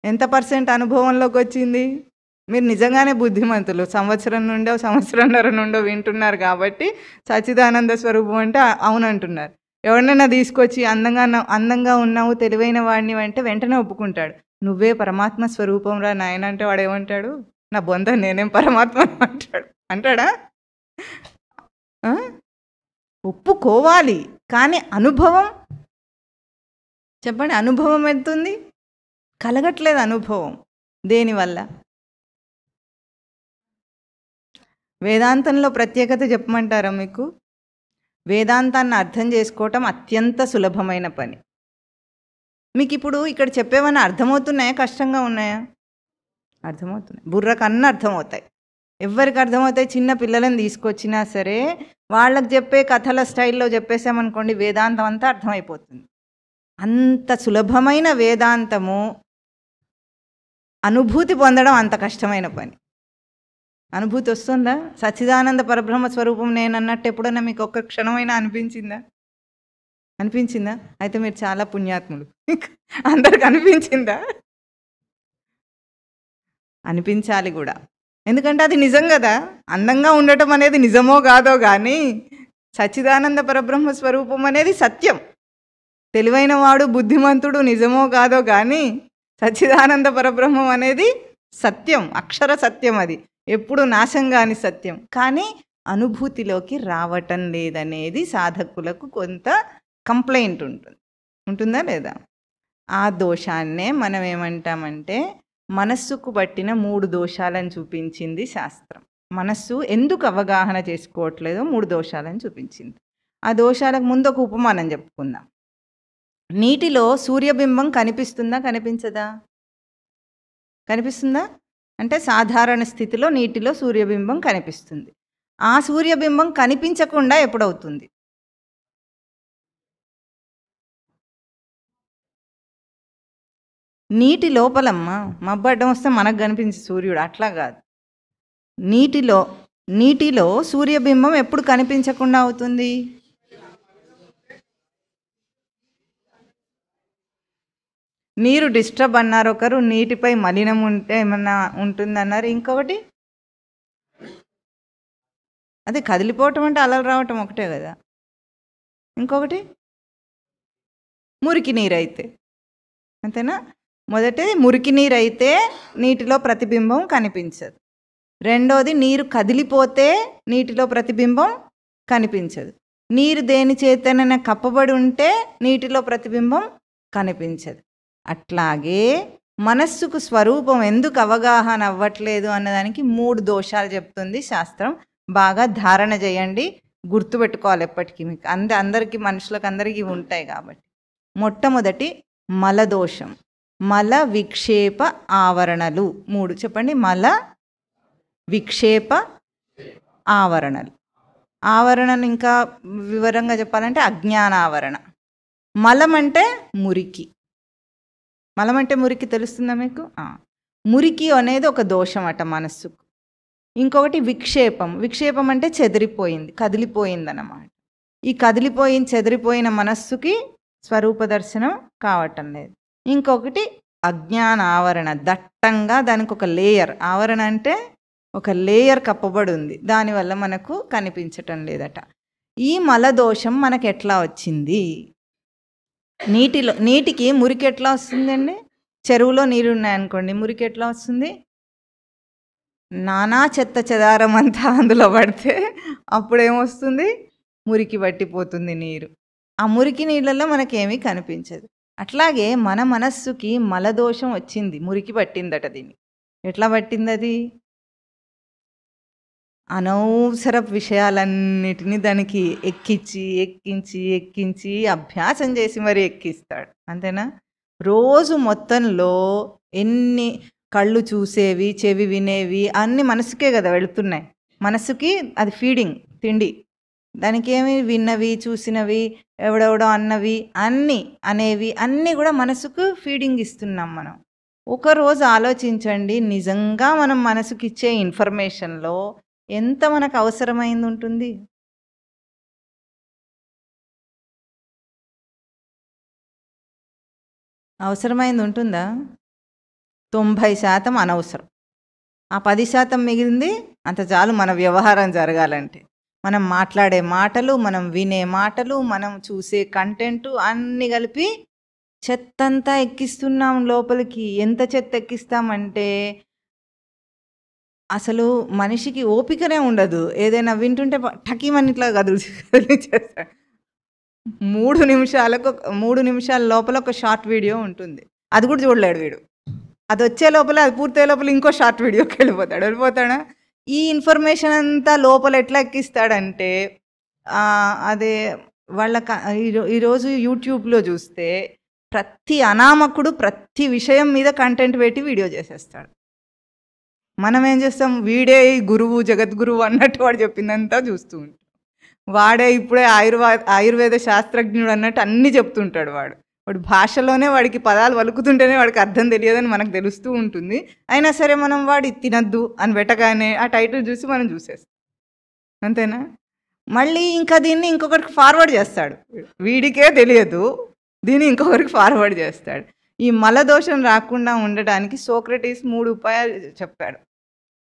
ఎంత % అనుభవంలోకి వచ్చింది? మీరు నిజంగానే బుద్ధిమంతులు. సంవత్సరంన్నర నుండో వింటున్నారు కాబట్టి సచ్చిదానంద స్వరూపం అంటే అవునంటున్నారు. ఎవరినైనా తీసుకొచ్చి అందంగా ఉన్నావు, తెలివైన వాడిని అంటే వెంటనే ఒప్పుకుంటాడు. నువ్వే పరమాత్మ స్వరూపం రా నాయన అంటే వాడు ఏమంటాడు? నా బొంద నేనేం పరమాత్మ అంటాడు. అంటాడా? ఒప్పుకోవాలి. కానీ అనుభవం చెప్పండి, అనుభవం ఎంతుంది? కలగట్లేదు అనుభవం. దేనివల్ల? వేదాంతంలో ప్రత్యేకత చెప్పమంటారా మీకు? వేదాంతాన్ని అర్థం చేసుకోవటం అత్యంత సులభమైన పని. మీకు ఇప్పుడు ఇక్కడ చెప్పేవన్నీ అర్థమవుతున్నాయా, కష్టంగా ఉన్నాయా? అర్థమవుతున్నాయి. బుర్ర కన్నా అర్థమవుతాయి. ఎవరికి అర్థమవుతాయి? చిన్న పిల్లలను తీసుకొచ్చినా సరే వాళ్ళకి చెప్పే కథల స్టైల్లో చెప్పేసామనుకోండి, వేదాంతం అంతా అర్థమైపోతుంది. అంత సులభమైన వేదాంతము అనుభూతి పొందడం అంత కష్టమైన పని. అనుభూతి వస్తుందా? సచ్చిదానంద పరబ్రహ్మ స్వరూపం నేను అన్నట్టు ఎప్పుడన్నా మీకు ఒక్క క్షణమైనా అనిపించిందా? అయితే మీరు చాలా పుణ్యాత్ములు. అందరికి అనిపించిందా? అనిపించాలి కూడా. ఎందుకంటే అది నిజం కదా. అందంగా ఉండటం అనేది నిజమో కాదో కానీ సచ్చిదానంద పరబ్రహ్మ స్వరూపం అనేది సత్యం. తెలివైన వాడు బుద్ధిమంతుడు నిజమో కాదో కానీ సచ్చిదానంద పరబ్రహ్మం అనేది సత్యం, అక్షర సత్యం. అది ఎప్పుడు నాశం కాని సత్యం. కానీ అనుభూతిలోకి రావటం లేదనేది సాధకులకు కొంత కంప్లైంట్ ఉంటుందా లేదా? ఆ దోషాన్నే మనం ఏమంటామంటే మనస్సుకు పట్టిన 3 దోషాలను చూపించింది శాస్త్రం. మనస్సు ఎందుకు అవగాహన చేసుకోవట్లేదో 3 దోషాలను చూపించింది. ఆ దోషాలకు ముందు ఒక ఉపమానం చెప్పుకుందాం. నీటిలో సూర్యబింబం కనిపిస్తుందా, కనిపించదా? కనిపిస్తుందా? అంటే సాధారణ స్థితిలో నీటిలో సూర్యబింబం కనిపిస్తుంది. ఆ సూర్యబింబం కనిపించకుండా ఎప్పుడవుతుంది? నీటి లోపలమ్మా. మబ్బు అడ్డం వస్తే మనకు కనిపించే సూర్యుడు అట్లా కాదు. నీటిలో సూర్యబింబం ఎప్పుడు కనిపించకుండా అవుతుంది? నీరు డిస్టర్బ్ అన్నారు ఒకరు, నీటిపై మలినం ఉంటే ఏమన్నా ఉంటుందన్నారు ఇంకొకటి. అదే కదిలిపోవటం అంటే అలలు రావటం ఒకటే కదా. ఇంకొకటి మురికి నీరు అయితే, అంతేనా? మొదటిది మురికి నీరు అయితే నీటిలో ప్రతిబింబం కనిపించదు. రెండోది నీరు కదిలిపోతే నీటిలో ప్రతిబింబం కనిపించదు. నీరు దేని చేతనైనా కప్పబడి ఉంటే నీటిలో ప్రతిబింబం కనిపించదు. అట్లాగే మనస్సుకు స్వరూపం ఎందుకు అవగాహన అవ్వట్లేదు అన్నదానికి 3 దోషాలు చెప్తుంది శాస్త్రం. బాగా ధారణ చేయండి, గుర్తుపెట్టుకోవాలి ఎప్పటికీ. మీకు అందరికీ మనుషులకు అందరికీ ఉంటాయి కాబట్టి. మొట్టమొదటి మలదోషం, మల విక్షేప ఆవరణలు. 3 చెప్పండి. మల విక్షేప ఆవరణలు. ఆవరణను ఇంకా వివరంగా చెప్పాలంటే అజ్ఞానావరణ. మలం అంటే మురికి. మలం అంటే మురికి తెలుస్తుందా మీకు? మురికి అనేది ఒక దోషం అట మనస్సుకు. ఇంకొకటి విక్షేపం. విక్షేపం అంటే చెదిరిపోయింది, కదిలిపోయింది అన్నమాట. ఈ చెదిరిపోయిన మనస్సుకి స్వరూప దర్శనం కావటం లేదు. ఇంకొకటి అజ్ఞాన ఆవరణ. దట్టంగా దానికి ఒక లేయర్, ఆవరణ అంటే ఒక లేయర్ కప్పబడి ఉంది, దానివల్ల మనకు కనిపించటం లేదట. ఈ మలదోషం మనకు ఎట్లా వచ్చింది? నీటికి మురికి ఎట్లా వస్తుందండి? చెరువులో నీళ్ళు ఉన్నాయనుకోండి, మురికి ఎట్లా వస్తుంది? నానా చెత్త చెదారం అంతా అందులో పడితే అప్పుడేమొస్తుంది? మురికి పట్టిపోతుంది నీరు. ఆ మురికి నీళ్ళల్లో మనకేమీ కనిపించదు. అట్లాగే మన మనస్సుకి మలదోషం వచ్చింది, మురికి పట్టిందట. దీన్ని ఎట్లా పట్టింది? అది అనవసర విషయాలన్నిటినీ దానికి ఎక్కించి అభ్యాసం చేసి మరి ఎక్కిస్తాడు, అంతేనా? రోజు మొత్తంలో ఎన్ని కళ్ళు చూసేవి, చెవి వినేవి అన్నీ మనసుకే కదా వెళుతున్నాయి. మనసుకి అది ఫీడింగ్, తిండి. దానికి ఏమి విన్నవి, చూసినవి, ఎవడెవడో అన్నవి, అనేవి అన్నీ కూడా మనసుకు ఫీడింగ్ ఇస్తున్నాం మనం. ఒకరోజు ఆలోచించండి, నిజంగా మనం మనసుకి ఇచ్చే ఇన్ఫర్మేషన్లో ఎంత మనకు అవసరమైంది ఉంటుంది? అవసరమైంది ఉంటుందా? 90% అనవసరం. ఆ 10% మిగిలింది అంత చాలు మన వ్యవహారం జరగాలంటే. మనం మాట్లాడే మాటలు, మనం వినే మాటలు, మనం చూసే కంటెంటు అన్నీ కలిపి చెత్తంతా ఎక్కిస్తున్నాం లోపలికి. ఎంత చెత్త ఎక్కిస్తామంటే అసలు మనిషికి ఓపికనే ఉండదు. ఏదైనా వింటుంటే టకీమని ఇట్లా కదిలించేస్తాడు. 3 నిమిషాల లోపల ఒక షార్ట్ వీడియో ఉంటుంది. అది కూడా చూడలేడు వీడు. అది వచ్చే లోపల, అది పూర్తయ్యే లోపల ఇంకో షార్ట్ వీడియోకి వెళ్ళిపోతాడా? ఈ ఇన్ఫర్మేషన్ అంతా లోపల ఎట్లా ఎక్కిస్తాడంటే అదే వాళ్ళ ఈరోజు యూట్యూబ్లో చూస్తే ప్రతి అనామకుడు ప్రతి విషయం మీద కంటెంట్ పెట్టి వీడియో చేసేస్తాడు. మనం ఏం చేస్తాం? వీడే గురువు, జగద్గురువు అన్నట్టు వాడు చెప్పిందంతా చూస్తూ ఉంటాం. వాడే ఇప్పుడే ఆయుర్వేద శాస్త్రజ్ఞుడు అన్నట్టు అన్నీ చెప్తుంటాడు. వాడు భాషలోనే వాడికి పదాలు వలుకుతుంటేనే వాడికి అర్థం తెలియదని మనకు తెలుస్తూ ఉంటుంది. అయినా సరే మనం వాడి తినద్దు అని పెట్టగానే ఆ టైటిల్ చూసి మనం చూసేస్తాం. అంతేనా? మళ్ళీ ఇంకా దీన్ని ఇంకొకరికి ఫార్వర్డ్ చేస్తాడు. వీడికే తెలియదు, దీన్ని ఇంకొకరికి ఫార్వర్డ్ చేస్తాడు. ఈ మలదోషం రాకుండా ఉండటానికి సోక్రటీస్ 3 ఉపాయాలు చెప్పాడు.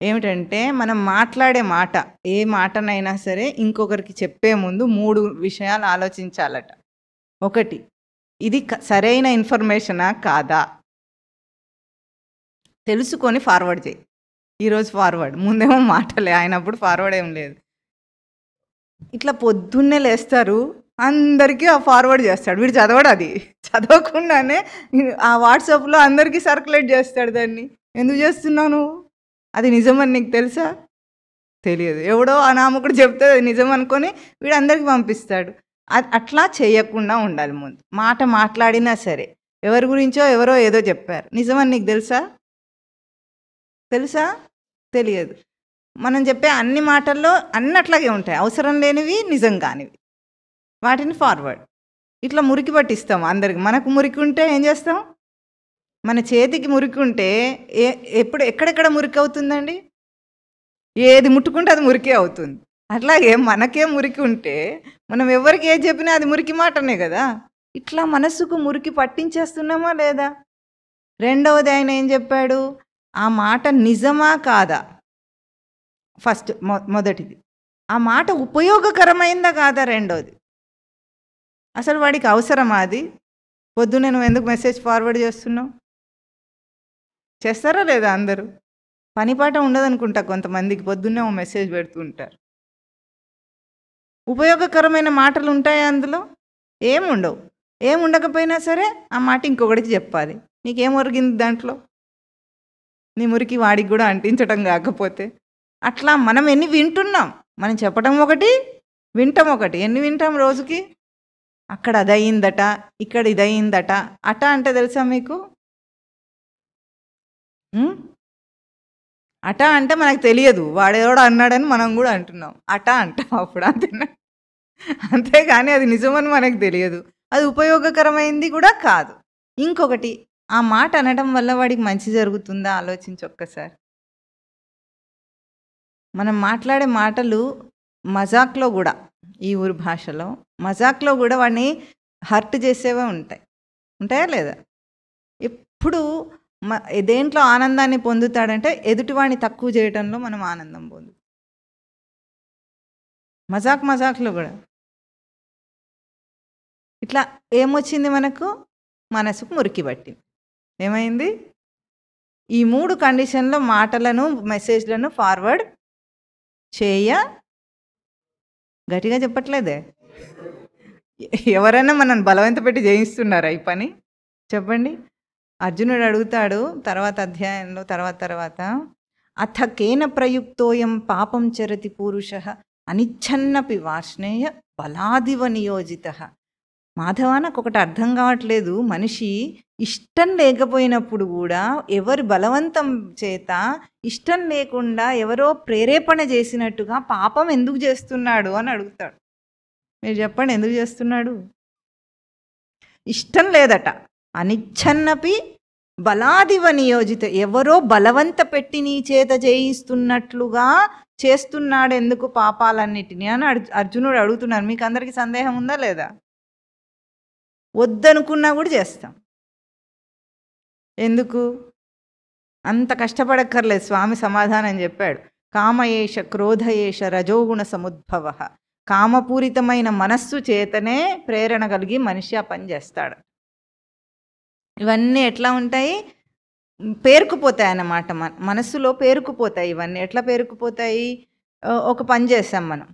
ఏమిటంటే, మనం మాట్లాడే మాట, ఏ మాటనైనా సరే ఇంకొకరికి చెప్పే ముందు 3 విషయాలు ఆలోచించాలట. 1, ఇది సరైన ఇన్ఫర్మేషనా కాదా తెలుసుకొని ఫార్వర్డ్ చేయి. ఈరోజు ఫార్వర్డ్, ముందేమో మాటలే, ఆయనప్పుడు ఫార్వర్డ్ ఏం లేదు. ఇట్లా పొద్దున్నే లేస్తారు, అందరికీ ఆ ఫార్వర్డ్ చేస్తాడు. వీడు చదవడు, అది చదవకుండానే ఆ వాట్సాప్లో అందరికీ సర్క్యులేట్ చేస్తాడు. దాన్ని ఎందుకు చేస్తున్నాను? అది నిజమని నీకు తెలుసా? తెలియదు. ఎవడో అనామకుడు చెప్తే అది నిజం అనుకొని వీడు అందరికి పంపిస్తాడు. అట్లా చేయకుండా ఉండాలి. ముందు మాట మాట్లాడినా సరే, ఎవరి గురించో ఎవరో ఏదో చెప్పారు, నిజమని నీకు తెలుసా? తెలియదు. మనం చెప్పే అన్ని మాటల్లో అన్నట్లాగే ఉంటాయి, అవసరం లేనివి, నిజం కానివి. వాటిని ఫార్వర్డ్ ఇట్లా మురికి పట్టిస్తాం అందరికి. మనకు మురికి ఉంటే ఏం చేస్తాం? మన చేతికి మురికి ఉంటే ఎక్కడెక్కడ మురికి అవుతుందండి? ఏది ముట్టుకుంటే అది మురికే అవుతుంది. అట్లాగే మనకే మురికి ఉంటే మనం ఎవరికి ఏది చెప్పినా అది మురికి మాటనే కదా. ఇట్లా మనసుకు మురికి పట్టించేస్తున్నామా లేదా? రెండవది ఆయన ఏం చెప్పాడు? ఆ మాట నిజమా కాదా? ఫస్ట్ మొదటిది, ఆ మాట ఉపయోగకరమైందా కాదా? రెండవది, అసలు వాడికి అవసరమా అది? పొద్దున్నే నువ్వు ఎందుకు మెసేజ్ ఫార్వర్డ్ చేస్తున్నావు? చేస్తారా లేదా? అందరూ పనిపాట ఉండదనుకుంటా కొంతమందికి, పొద్దున్నే ఓ మెసేజ్ పెడుతూ ఉంటారు. ఉపయోగకరమైన మాటలు ఉంటాయా అందులో? ఏముండవు. ఏముండకపోయినా సరే ఆ మాట ఇంకొకటికి చెప్పాలి. నీకేం ఒరిగింది దాంట్లో? నీ మురికి వాడికి కూడా అంటించడం కాకపోతే. అట్లా మనం ఎన్ని వింటున్నాం? మనం చెప్పడం ఒకటి, వింటాం ఒకటి. ఎన్ని వింటాం రోజుకి? అక్కడ అదయిందట, ఇక్కడ ఇదయిందట. అట అంటే తెలుసా మీకు? అట అంటే మనకు తెలియదు, వాడేవాడు అన్నాడని మనం కూడా అంటున్నాం. అట అంటాం అప్పుడు, అంతేనా? అంతేగాని అది నిజమని మనకు తెలియదు, అది ఉపయోగకరమైంది కూడా కాదు. ఇంకొకటి, ఆ మాట అనడం వల్ల వాడికి మంచి జరుగుతుందా ఆలోచించి ఒక్కసారి. మనం మాట్లాడే మాటలు మజాక్లో కూడా, ఈ ఊరి భాషలో మజాక్లో కూడా వాడిని హర్ట్ చేసేవే ఉంటాయా లేదా? ఎప్పుడు దేంట్లో ఆనందాన్ని పొందుతాడంటే ఎదుటివాడిని తక్కువ చేయడంలో మనం ఆనందం పొందుతాం. మజాక్లో కూడా. ఇట్లా ఏమొచ్చింది మనకు? మనసుకు మురికి పట్టింది. ఏమైంది? ఈ 3 కండిషన్లో మాటలను, మెసేజ్లను ఫార్వర్డ్ గట్టిగా చెప్పట్లేదే? ఎవరైనా మనల్ని బలవంత పెట్టి చేయిస్తున్నారా ఈ పని? చెప్పండి. అర్జునుడు అడుగుతాడు తర్వాత అధ్యాయంలో, తర్వాత అథ కేన ప్రయుక్తోయం పాపం చరతి పురుష అనిచ్ఛన్నపి వార్ష్ణేయ బలాదివ నియోజిత. మాధవ, నాకు ఒకటి అర్థం కావట్లేదు. మనిషి ఇష్టం లేకపోయినప్పుడు కూడా, ఎవరి బలవంతం చేత, ఇష్టం లేకుండా ఎవరో ప్రేరేపణ చేసినట్టుగా పాపం ఎందుకు చేస్తున్నాడు అని అడుగుతాడు. మీరు చెప్పండి, ఎందుకు చేస్తున్నాడు? ఇష్టం లేదట. అనిచ్ఛన్నపి బలాదివ నియోజిత, ఎవరో బలవంత పెట్టి నీ చేత చేయిస్తున్నట్లుగా చేస్తున్నాడు ఎందుకు పాపాలన్నిటినీ అని అర్జునుడు అడుగుతున్నారు. మీకు అందరికీ సందేహం ఉందా లేదా? వద్దనుకున్నా కూడా చేస్తాం. ఎందుకు? అంత కష్టపడక్కర్లేదు. స్వామి సమాధానం చెప్పాడు. కామయేష క్రోధయేష రజోగుణ సముద్భవ. కామపూరితమైన మనస్సు చేతనే ప్రేరణ కలిగి మనిషి ఆ పని చేస్తాడు. ఇవన్నీ ఎట్లా ఉంటాయి? పేరుకుపోతాయి అన్నమాట. మనస్సులో పేరుకుపోతాయి. ఇవన్నీ ఎట్లా పేరుకుపోతాయి? ఒక పని చేసాం మనం.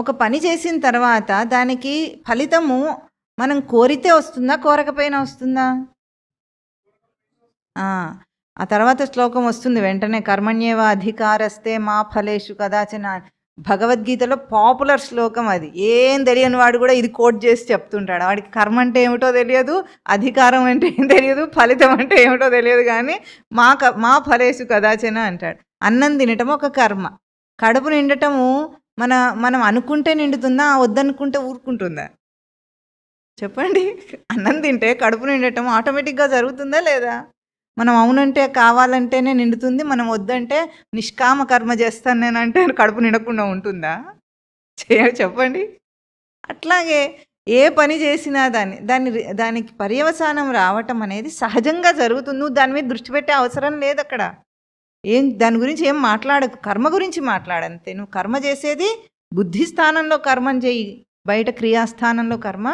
ఒక పని చేసిన తర్వాత దానికి ఫలితము మనం కోరితే వస్తుందా, కోరకపోయినా వస్తుందా? ఆ తర్వాత శ్లోకం వస్తుంది వెంటనే, కర్మణ్యేవ అధికారస్తే మా ఫలేషు కదాచన. భగవద్గీతలో పాపులర్ శ్లోకం అది. ఏం తెలియని వాడు కూడా ఇది కోట్ చేసి చెప్తుంటాడు. వాడికి కర్మ అంటే ఏమిటో తెలియదు, అధికారం అంటే ఏం తెలియదు, ఫలితం అంటే ఏమిటో తెలియదు, కానీ మా ఫలేషు కదాచన అంటాడు. అన్నం తినటం ఒక కర్మ. కడుపు నిండటము మనం అనుకుంటే నిండుతుందా, వద్దనుకుంటే ఊరుకుంటుందా? చెప్పండి. అన్నం తింటే కడుపు నిండటం ఆటోమేటిక్గా జరుగుతుందా లేదా? మనం అవునంటే కావాలంటేనే నిండుతుంది, మనం వద్దంటే నిష్కామ కర్మ చేస్తాను నేనంటే కడుపు నిండకుండా ఉంటుందా? చెప్పండి. అట్లాగే ఏ పని చేసినా దానికి పర్యవసానం రావటం అనేది సహజంగా జరుగుతుంది. నువ్వు దాని మీద దృష్టి పెట్టే అవసరం లేదు అక్కడ. దాని గురించి ఏం మాట్లాడకు, కర్మ గురించి మాట్లాడంతే. నువ్వు కర్మ చేసేది బుద్ధి స్థానంలో కర్మని చెయ్యి, బయట క్రియాస్థానంలో కర్మ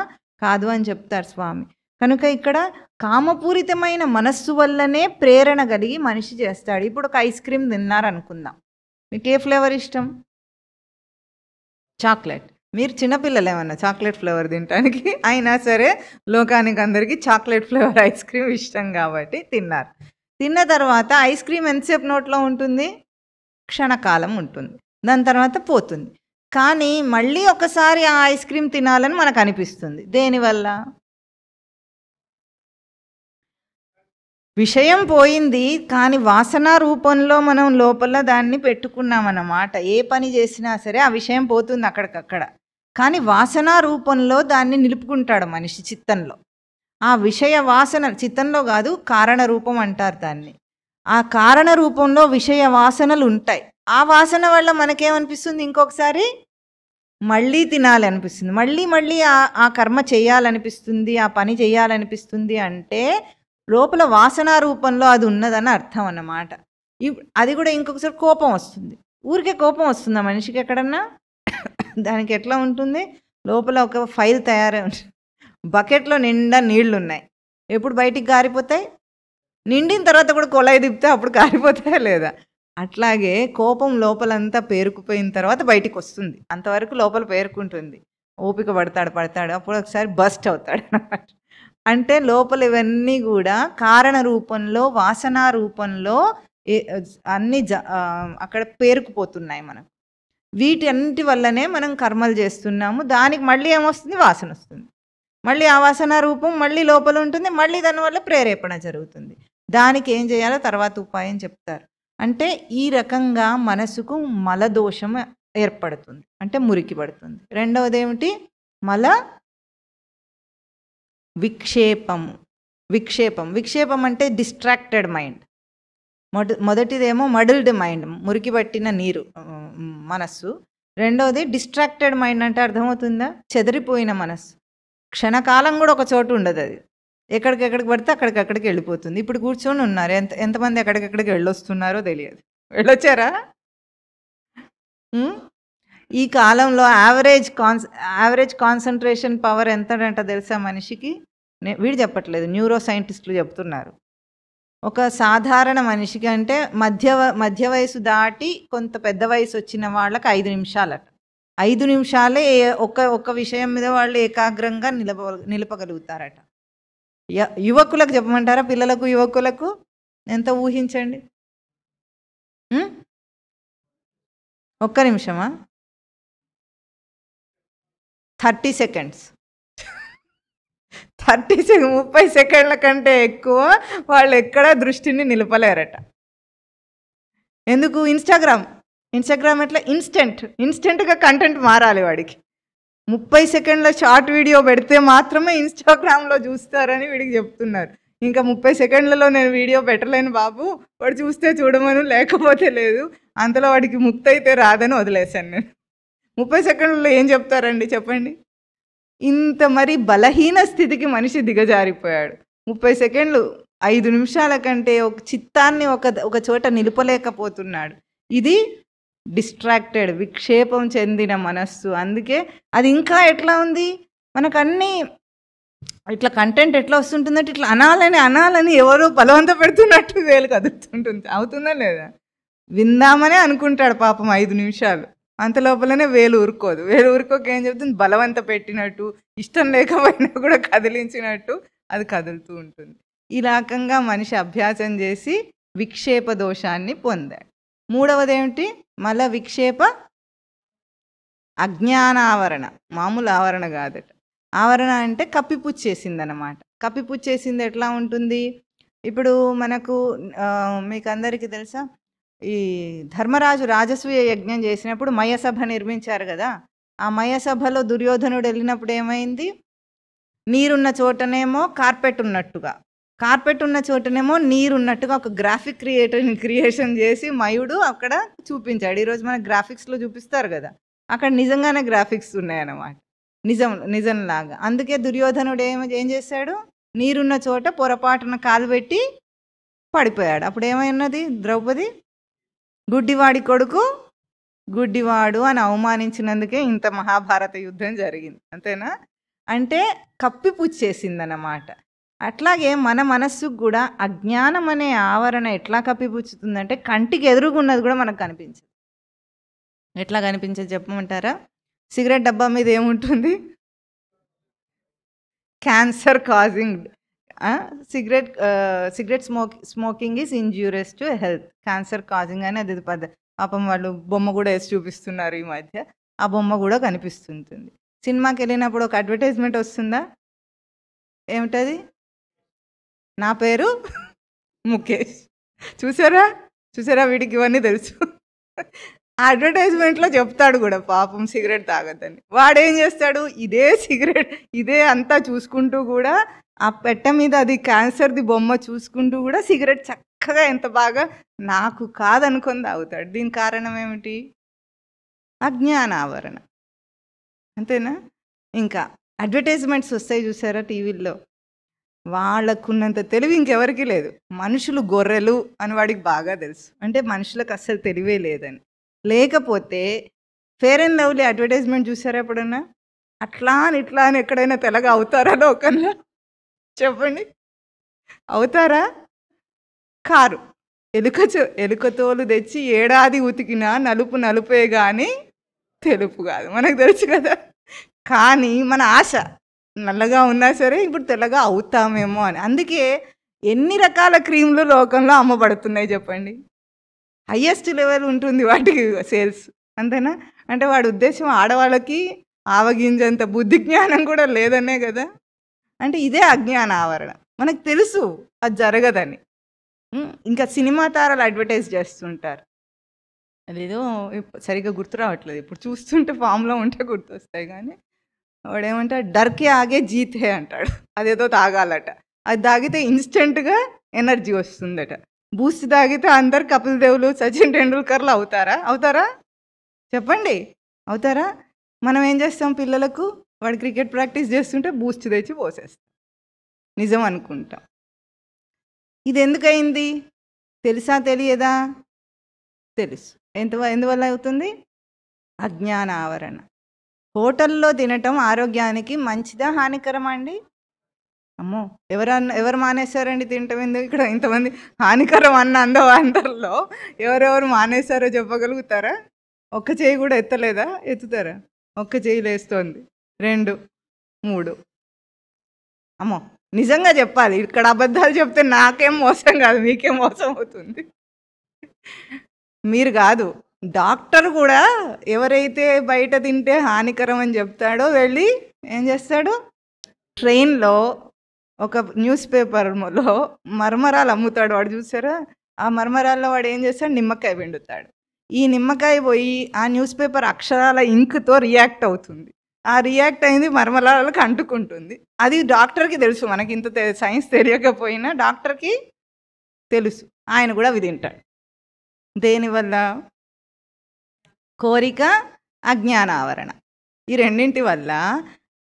కాదు అని చెప్తారు స్వామి. కనుక ఇక్కడ కామపూరితమైన మనస్సు వల్లనే ప్రేరణ కలిగి మనిషి చేస్తాడు. ఇప్పుడు ఒక ఐస్ క్రీమ్ తిన్నారనుకుందాం. మీకు ఏ ఫ్లేవర్ ఇష్టం? చాక్లెట్. మీరు చిన్నపిల్లలు ఏమన్నా చాక్లెట్ ఫ్లేవర్ తినడానికి? అయినా సరే లోకానికి అందరికీ చాక్లెట్ ఫ్లేవర్ ఐస్ క్రీమ్ ఇష్టం కాబట్టి తిన్నారు. తిన్న తర్వాత ఐస్ క్రీమ్ ఎంతసేపు నోట్లో ఉంటుంది? క్షణకాలం ఉంటుంది, దాని తర్వాత పోతుంది. కానీ మళ్ళీ ఒకసారి ఆ ఐస్ క్రీమ్ తినాలని మనకు అనిపిస్తుంది. దేనివల్ల? విషయం పోయింది, కానీ వాసన రూపంలో మనం లోపల దాన్ని పెట్టుకున్నామన్నమాట. ఏ పని చేసినా సరే ఆ విషయం పోతుంది అక్కడికక్కడ, కానీ వాసన రూపంలో దాన్ని నిలుపుకుంటాడు మనిషి చిత్తంలో. ఆ విషయ వాసన చిత్తంలో కాదు, కారణ రూపం అంటారు దాన్ని. ఆ కారణ రూపంలో విషయ వాసనలు ఉంటాయి. ఆ వాసన వల్ల మనకేమనిపిస్తుంది? ఇంకొకసారి మళ్ళీ తినాలనిపిస్తుంది, మళ్ళీ మళ్ళీ ఆ కర్మ చేయాలనిపిస్తుంది, ఆ పని చేయాలనిపిస్తుంది. అంటే లోపల వాసన రూపంలో అది ఉన్నదని అర్థం అన్నమాట. అది కూడా ఇంకొకసారి కోపం వస్తుంది. ఊరికే కోపం వస్తుందా మనిషికి ఎక్కడన్నా? దానికి ఎట్లా ఉంటుంది? లోపల ఒక ఫైల్ తయారై ఉంటుంది. బకెట్లో నిండా నీళ్లు ఉన్నాయి, ఎప్పుడు బయటికి కారిపోతాయి? నిండిన తర్వాత కూడా కొలాయి తిప్పితే అప్పుడు కారిపోతాయా లేదా? అట్లాగే కోపం లోపలంతా పేరుకుపోయిన తర్వాత బయటికి వస్తుంది. అంతవరకు లోపల పేరుకుంటుంది. ఓపిక పడతాడు, అప్పుడు ఒకసారి బస్ట్ అవుతాడు అన్నమాట. అంటే లోపల ఇవన్నీ కూడా కారణ రూపంలో, వాసన రూపంలో అన్నీ అక్కడ పేరుకుపోతున్నాయి మనకు. వీటన్నిటి వల్లనే మనం కర్మలు చేస్తున్నాము. దానికి మళ్ళీ ఏమొస్తుంది? వాసన వస్తుంది. మళ్ళీ ఆ వాసన రూపం మళ్ళీ లోపల ఉంటుంది, మళ్ళీ దానివల్ల ప్రేరేపణ జరుగుతుంది. దానికి ఏం చేయాలో తర్వాత ఉపాయం చెప్తారు. అంటే ఈ రకంగా మనసుకు మలదోషం ఏర్పడుతుంది, అంటే మురికి పడుతుంది. రెండవది ఏమిటి? మల విక్షేపం అంటే డిస్ట్రాక్టెడ్ మైండ్. మొదటిదేమో మడిల్డ్ మైండ్, మురికి పట్టిన నీరు మనస్సు. రెండవది డిస్ట్రాక్టెడ్ మైండ్ అంటే అర్థమవుతుందా? చెదిరిపోయిన మనస్సు. క్షణకాలం కూడా ఒక చోటు ఉండదు, అది ఎక్కడికెక్కడికి పడితే అక్కడికక్కడికి వెళ్ళిపోతుంది. ఇప్పుడు కూర్చొని ఉన్నారు, ఎంతమంది ఎక్కడికెక్కడికి వెళ్ళొస్తున్నారో తెలియదు. వెళ్ళొచ్చారా? ఈ కాలంలో యావరేజ్ కాన్సన్ట్రేషన్ పవర్ ఎంతడంట తెలుసా మనిషికి? వీడు చెప్పట్లేదు, న్యూరో సైంటిస్టులు చెప్తున్నారు. ఒక సాధారణ మనిషికి అంటే మధ్య వయసు దాటి కొంత పెద్ద వయసు వచ్చిన వాళ్ళకి 5 నిమిషాలట. 5 నిమిషాలే ఒక విషయం మీద వాళ్ళు ఏకాగ్రంగా నిలపగలుగుతారట. యువకులకు చెప్పమంటారా? పిల్లలకు, యువకులకు ఎంత ఊహించండి. 1 నిమిషమా? 30 సెకండ్స్. 30 సెకండ్ల కంటే ఎక్కువ వాళ్ళు ఎక్కడా దృష్టిని నిలపలేరట. ఎందుకు? ఇన్స్టాగ్రామ్ ఎట్లా ఇన్స్టెంట్గా కంటెంట్ మారాలి వాడికి. 30 సెకండ్ల షార్ట్ వీడియో పెడితే మాత్రమే ఇన్స్టాగ్రామ్లో చూస్తారని వీడికి చెప్తున్నారు. ఇంకా 30 సెకండ్లలో నేను వీడియో పెట్టలేను బాబు, వాడు చూస్తే చూడమను, లేకపోతే లేదు. అంతలో వాడికి ముక్తి అయితే రాదని వదిలేశాను నేను. 30 సెకండ్లలో ఏం చెప్తారండి చెప్పండి? ఇంత మరి బలహీన స్థితికి మనిషి దిగజారిపోయాడు. 30 సెకండ్లు 5 నిమిషాల కంటే ఒక చిత్తాన్ని ఒక చోట నిలుపలేకపోతున్నాడు. ఇది డిస్ట్రాక్టెడ్, విక్షేపం చెందిన మనస్సు. అందుకే అది ఇంకా ఎట్లా ఉంది, మనకన్నీ ఇట్లా కంటెంట్ ఎట్లా వస్తుంటుందంటే ఇట్లా అనాలని ఎవరో బలవంత పెడుతున్నట్టు వేలు కదులుతుంటుంది. అవుతుందా లేదా? విందామనే అనుకుంటాడు పాపం 5 నిమిషాలు, అంత లోపలనే వేలు ఊరుకోక ఏం చెప్తుంది, బలవంత పెట్టినట్టు, ఇష్టం లేకపోయినా కూడా కదిలించినట్టు అది కదులుతూ ఉంటుంది. ఈ రకంగా మనిషి అభ్యాసం చేసి విక్షేప దోషాన్ని పొందాడు. మూడవది ఏమిటి? మళ్ళా విక్షేప అజ్ఞానావరణ. మామూలు ఆవరణ కాదట. ఆవరణ అంటే కప్పిపుచ్చేసింది అన్నమాట. కప్పిపుచ్చేసింది ఎట్లా ఉంటుంది? ఇప్పుడు మనకు మీకు అందరికీ తెలుసా, ఈ ధర్మరాజు రాజసూయ యజ్ఞం చేసినప్పుడు మయసభ నిర్మించారు కదా. ఆ మయసభలో దుర్యోధనుడు వెళ్ళినప్పుడు ఏమైంది, నీరున్న చోటనేమో కార్పెట్ ఉన్న చోటనేమో నీరున్నట్టుగా ఒక గ్రాఫిక్ క్రియేషన్ చేసి మయుడు అక్కడ చూపించాడు. ఈరోజు మన గ్రాఫిక్స్లో చూపిస్తారు కదా, అక్కడ నిజంగానే గ్రాఫిక్స్ ఉన్నాయన్నమాట, నిజంలాగా. అందుకే దుర్యోధనుడు ఏం చేశాడు, నీరున్న చోట పొరపాటున కాలు పెట్టి పడిపోయాడు. అప్పుడు ఏమైనది, ద్రౌపది గుడ్డివాడి కొడుకు గుడ్డివాడు అని అవమానించినందుకే ఇంత మహాభారత యుద్ధం జరిగింది. అంతేనా? అంటే కప్పిపుచ్చేసిందన్నమాట. అట్లాగే మన మనస్సుకు కూడా అజ్ఞానం అనే ఆవరణ ఎట్లా కప్పిపుచ్చుతుందంటే కంటికి ఎదురుగున్నది కూడా మనకు కనిపించదు. ఎట్లా కనిపించదు చెప్పమంటారా? సిగరెట్ డబ్బా మీద ఏముంటుంది, cancer causing, cigarette smoking is injurious to health, cancer causing అని అది పాపం వాళ్ళు బొమ్మ కూడా వేసి చూపిస్తున్నారు ఈ మధ్య. ఆ బొమ్మ కూడా కనిపిస్తుంటుంది. సినిమాకి వెళ్ళినప్పుడు ఒక అడ్వర్టైజ్మెంట్ వస్తుందా, ఏమిటది, నా పేరు ముఖేష్. చూసారా వీడికి ఇవన్నీ తెలుసు. ఆ అడ్వర్టైజ్మెంట్లో చెప్తాడు కూడా పాపం సిగరెట్ తాగొద్దని. వాడేం చేస్తాడు, ఇదే అంతా చూసుకుంటూ కూడా ఆ పెట్టె మీద అది క్యాన్సర్ది బొమ్మ చూసుకుంటూ కూడా సిగరెట్ చక్కగా ఎంత బాగా నాకు కాదనుకొని తాగుతాడు. దీని కారణం ఏమిటి? అజ్ఞానావరణ. అంతేనా? ఇంకా అడ్వర్టైజ్మెంట్స్ వస్తాయి చూసారా టీవీల్లో, వాళ్ళకున్నంత తెలివి ఇంకెవరికి లేదు. మనుషులు గొర్రెలు అని వాడికి బాగా తెలుసు, అంటే మనుషులకు అస్సలు తెలివే లేదని. లేకపోతే ఫేర్ అండ్ లవ్లీ అడ్వర్టైజ్మెంట్ చూసారా ఎప్పుడన్నా? అట్లా అని ఎక్కడైనా తెల్లగా అవుతారా లోకంలో? చెప్పండి, అవుతారా? కారు. ఎలుకతోలు తెచ్చి ఏడాది ఉతికినా నలుపే కానీ తెలుపు కాదు, మనకు తెలుసు కదా. కానీ మన ఆశ నల్లగా ఉన్నా సరే ఇప్పుడు తెల్లగా అవుతామేమో అని. అందుకే ఎన్ని రకాల క్రీములు లోకంలో అమ్మబడుతున్నాయి చెప్పండి. హయ్యెస్ట్ లెవెల్ ఉంటుంది వాటికి సేల్స్. అంతేనా? అంటే వాడి ఉద్దేశం ఆడవాళ్ళకి ఆవగింజంత బుద్ధి జ్ఞానం కూడా లేదనే కదా. అంటే ఇదే అజ్ఞాన ఆవరణ. మనకు తెలుసు అది జరగదని. ఇంకా సినిమా తారాలు అడ్వర్టైజ్ చేస్తుంటారు, అదేదో సరిగ్గా గుర్తు రావట్లేదు, ఇప్పుడు చూస్తుంటే ఫామ్లో ఉంటే గుర్తొస్తాయి. కానీ వాడేమంటాడు, డర్కే ఆగే జీత్ హే అంటాడు. అదేదో తాగాలట, అది తాగితే ఇన్స్టెంట్గా ఎనర్జీ వస్తుందట. బూస్ట్ తాగితే అందరు కపిల్ దేవులు, సచిన్ టెండూల్కర్లు అవుతారా చెప్పండి, అవుతారా? మనం ఏం చేస్తాం, పిల్లలకు వాడు క్రికెట్ ప్రాక్టీస్ చేస్తుంటే బూస్ట్ తెచ్చి పోసేస్తాం, నిజం అనుకుంటాం. ఇది ఎందుకయింది? తెలుసా తెలియదా? తెలుసు. ఎందువల్ల అవుతుంది? అజ్ఞాన ఆవరణ. హోటల్లో తినటం ఆరోగ్యానికి మంచిదా హానికరమా అండి? అమ్మో, ఎవరు మానేశారండి తినటం? ఎందుకు ఇక్కడ ఇంతమంది హానికరం అందరిలో ఎవరెవరు మానేశారో చెప్పగలుగుతారా? ఒక్క చేయి కూడా ఎత్తలేదా? ఎత్తుతారా? ఒక్క చేయి లేస్తోంది, 2, 3. అమ్మో, నిజంగా చెప్పాలి, ఇక్కడ అబద్ధాలు చెప్తే నాకేం మోసం కాదు, మీకేం మోసం అవుతుంది. మీరు కాదు, డాక్టర్ కూడా ఎవరైతే బయట తింటే హానికరం అని చెప్తాడో వెళ్ళి ఏం చేస్తాడు, ట్రైన్లో ఒక న్యూస్ పేపర్లో మర్మరాలు అమ్ముతాడు వాడు, చూసారా? ఆ మర్మరాల్లో వాడు ఏం చేస్తాడు, నిమ్మకాయ పిండుతాడు. ఈ నిమ్మకాయ పోయి ఆ న్యూస్ పేపర్ అక్షరాల ఇంక్తో రియాక్ట్ అవుతుంది. ఆ రియాక్ట్ అయింది మర్మరాలకు అంటుకుంటుంది. అది డాక్టర్కి తెలుసు, మనకి ఇంత సైన్స్ తెలియకపోయినా డాక్టర్కి తెలుసు, ఆయన కూడా అవి తింటాడు. దేనివల్ల? కోరిక, అజ్ఞాన ఆవరణ. ఈ రెండింటి వల్ల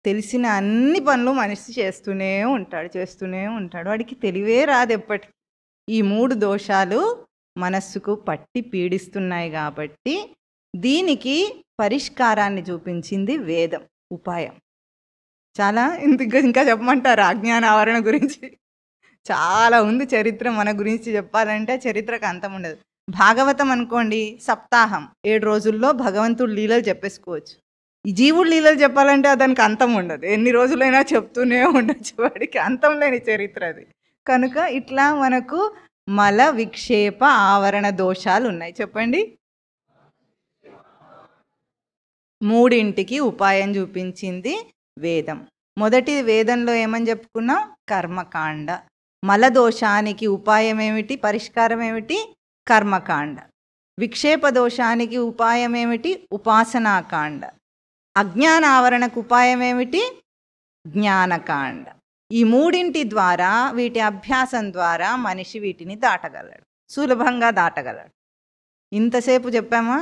తెలిసిన అన్ని పనులు మనిషి చేస్తూనే ఉంటాడు. వాడికి తెలివే రాదు ఎప్పటికీ. ఈ 3 దోషాలు మనస్సుకు పట్టి పీడిస్తున్నాయి కాబట్టి దీనికి పరిష్కారాన్ని చూపించింది వేదం, ఉపాయం. చాలా ఇంకా చెప్పమంటారు అజ్ఞాన ఆవరణ గురించి? చాలా ఉంది చరిత్ర. మన గురించి చెప్పాలంటే చరిత్రకు అంతం ఉండదు. భాగవతం అనుకోండి, సప్తాహం 7 రోజుల్లో భగవంతుడు లీలలు చెప్పేసుకోవచ్చు. ఈ జీవుడు లీలలు చెప్పాలంటే దానికి అంతం ఉండదు. ఎన్ని రోజులైనా చెప్తూనే ఉండొచ్చు. వాడికి అంతం లేని చరిత్ర అది. కనుక ఇట్లా మనకు మల విక్షేప ఆవరణ దోషాలు ఉన్నాయి. చెప్పండి. 3ంటికి ఉపాయం చూపించింది వేదం. మొదటి వేదంలో ఏమని చెప్పుకున్నాం? కర్మకాండ. మలదోషానికి ఉపాయం ఏమిటి, పరిష్కారం ఏమిటి? కర్మకాండ. విక్షేప దోషానికి ఉపాయం ఏమిటి? ఉపాసనాకాండ. అజ్ఞాన ఆవరణకు ఉపాయం ఏమిటి? జ్ఞానకాండ. ఈ 3ంటి ద్వారా, వీటి అభ్యాసం ద్వారా మనిషి వీటిని దాటగలడు, సులభంగా దాటగలడు. ఇంతసేపు చెప్పామా?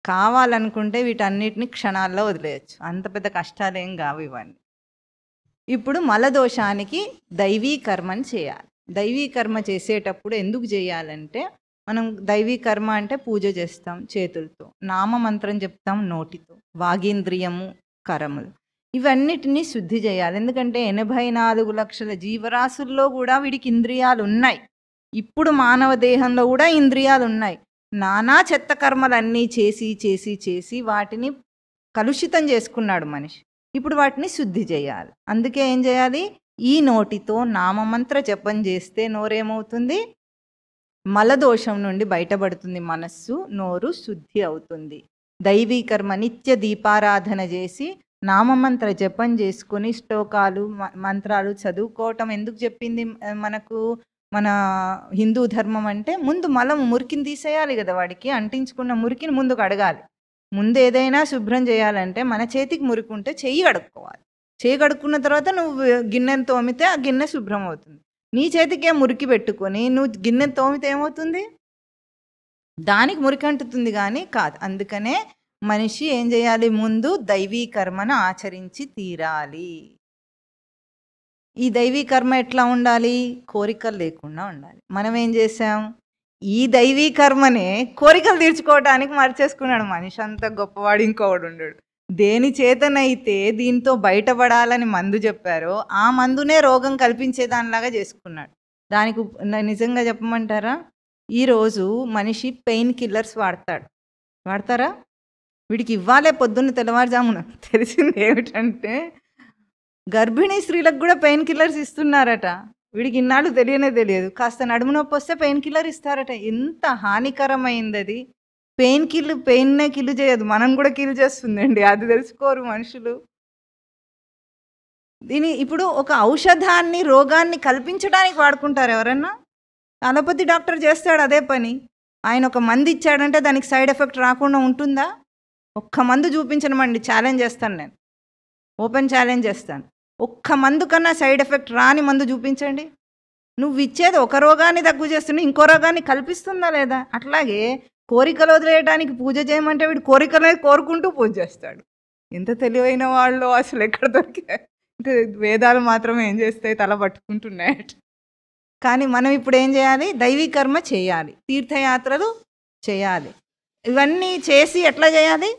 కావాలనుకుంటే వీటన్నిటిని క్షణాల్లో వదిలేయచ్చు. అంత పెద్ద కష్టాలేం కావు ఇవన్నీ. ఇప్పుడు మలదోషానికి దైవీ కర్మని చేయాలి. దైవీ కర్మ చేసేటప్పుడు ఎందుకు చేయాలంటే, మనం దైవీ కర్మ అంటే పూజ చేస్తాం చేతులతో, నామమంత్రం చెప్తాం నోటితో, వాగీంద్రియము కరములు, ఇవన్నిటినీ శుద్ధి చేయాలి. ఎందుకంటే 84 లక్షల జీవరాశుల్లో కూడా వీడికి ఇంద్రియాలు ఉన్నాయి. ఇప్పుడు మానవ దేహంలో కూడా ఇంద్రియాలు ఉన్నాయి. నానా చెత్త కర్మలన్నీ చేసి చేసి చేసి వాటిని కలుషితం చేసుకున్నాడు మనిషి. ఇప్పుడు వాటిని శుద్ధి చేయాలి. అందుకే ఏం చేయాలి? ఈ నోటితో నామమంత్ర జపం చేస్తే నోరేమవుతుంది? మలదోషం నుండి బయటపడుతుంది మనస్సు, నోరు శుద్ధి అవుతుంది. దైవీ కర్మ నిత్య దీపారాధన చేసి నామమంత్ర జపం చేసుకొని శ్లోకాలు మంత్రాలు చదువుకోవటం ఎందుకు చెప్పింది మనకు మన హిందూ ధర్మం అంటే? ముందు మలం మురికిని తీసేయాలి కదా, వాడికి అంటించుకున్న మురికిని ముందుకు అడగాలి. ముందు ఏదైనా శుభ్రం చేయాలంటే మన చేతికి మురికి ఉంటే చెయ్యి కడుక్కోవాలి. చెయ్యి కడుక్కున్న తర్వాత నువ్వు గిన్నెను తోమితే ఆ గిన్నె శుభ్రం అవుతుంది. నీ చేతికే మురికి పెట్టుకొని నువ్వు గిన్నెను తోమితే ఏమవుతుంది? దానికి మురికి అంటుతుంది కానీ కాదు. అందుకనే మనిషి ఏం చేయాలి? ముందు దైవీ కర్మను ఆచరించి తీరాలి. ఈ దైవీ కర్మ ఎట్లా ఉండాలి? కోరికలు లేకుండా ఉండాలి. మనం ఏం చేసాం? ఈ దైవీ కర్మనే కోరికలు తీర్చుకోవడానికి మార్చేసుకున్నాడు మనిషి. అంత గొప్పవాడు ఇంకోవాడు ఉండడు. దేని చేతనైతే దీంతో బయటపడాలని మందు చెప్పారో ఆ మందునే రోగం కల్పించేదానిలాగా చేసుకున్నాడు. దానికి నిజంగా చెప్పమంటారా? ఈరోజు మనిషి పెయిన్ కిల్లర్స్ వాడతారా? వీడికి ఇవ్వాలే పొద్దున్న తెల్లవారుజామున. తెలిసింది ఏమిటంటే గర్భిణీ స్త్రీలకు కూడా పెయిన్ కిల్లర్స్ ఇస్తున్నారట. వీడికి ఇన్నాళ్ళు తెలియదు. కాస్త నడుము నొప్పి వస్తే పెయిన్ కిల్లర్ ఇస్తారట. ఎంత హానికరమైంది అది. పెయిన్నే కిల్ చేయదు, మనం కూడా కిల్ చేస్తుందండి. అది తెలుసుకోరు మనుషులు. ఇప్పుడు ఒక ఔషధాన్ని రోగాన్ని కల్పించడానికి వాడుకుంటారు ఎవరన్నా? అలోపతి డాక్టర్ చేస్తాడు అదే పని. ఆయన ఒక మందు ఇచ్చాడంటే దానికి సైడ్ ఎఫెక్ట్ రాకుండా ఉంటుందా? ఒక్క మందు చూపించనమండి, ఛాలెంజ్ చేస్తాను నేను, ఓపెన్ ఛాలెంజ్ చేస్తాను. ఒక్క మందు కన్నా సైడ్ ఎఫెక్ట్ రాని మందు చూపించండి. నువ్వు ఇచ్చేది ఒక రోగాన్ని తగ్గు చేస్తున్నా ఇంకో రోగాన్ని కల్పిస్తుందా లేదా? అట్లాగే కోరికలు వదిలేయడానికి పూజ చేయమంటే వీడు కోరికలనే కోరుకుంటూ పూజ చేస్తాడు. ఎంత తెలివైన వాళ్ళు అసలు ఎక్కడ దొరికారు? అంటే వేదాలు మాత్రం ఏం చేస్తాయి? తల పట్టుకుంటున్నాయట. కానీ మనం ఇప్పుడు ఏం చేయాలి? దైవీ కర్మ చేయాలి, తీర్థయాత్రలు చేయాలి. ఇవన్నీ చేసి ఎట్లా చేయాలి?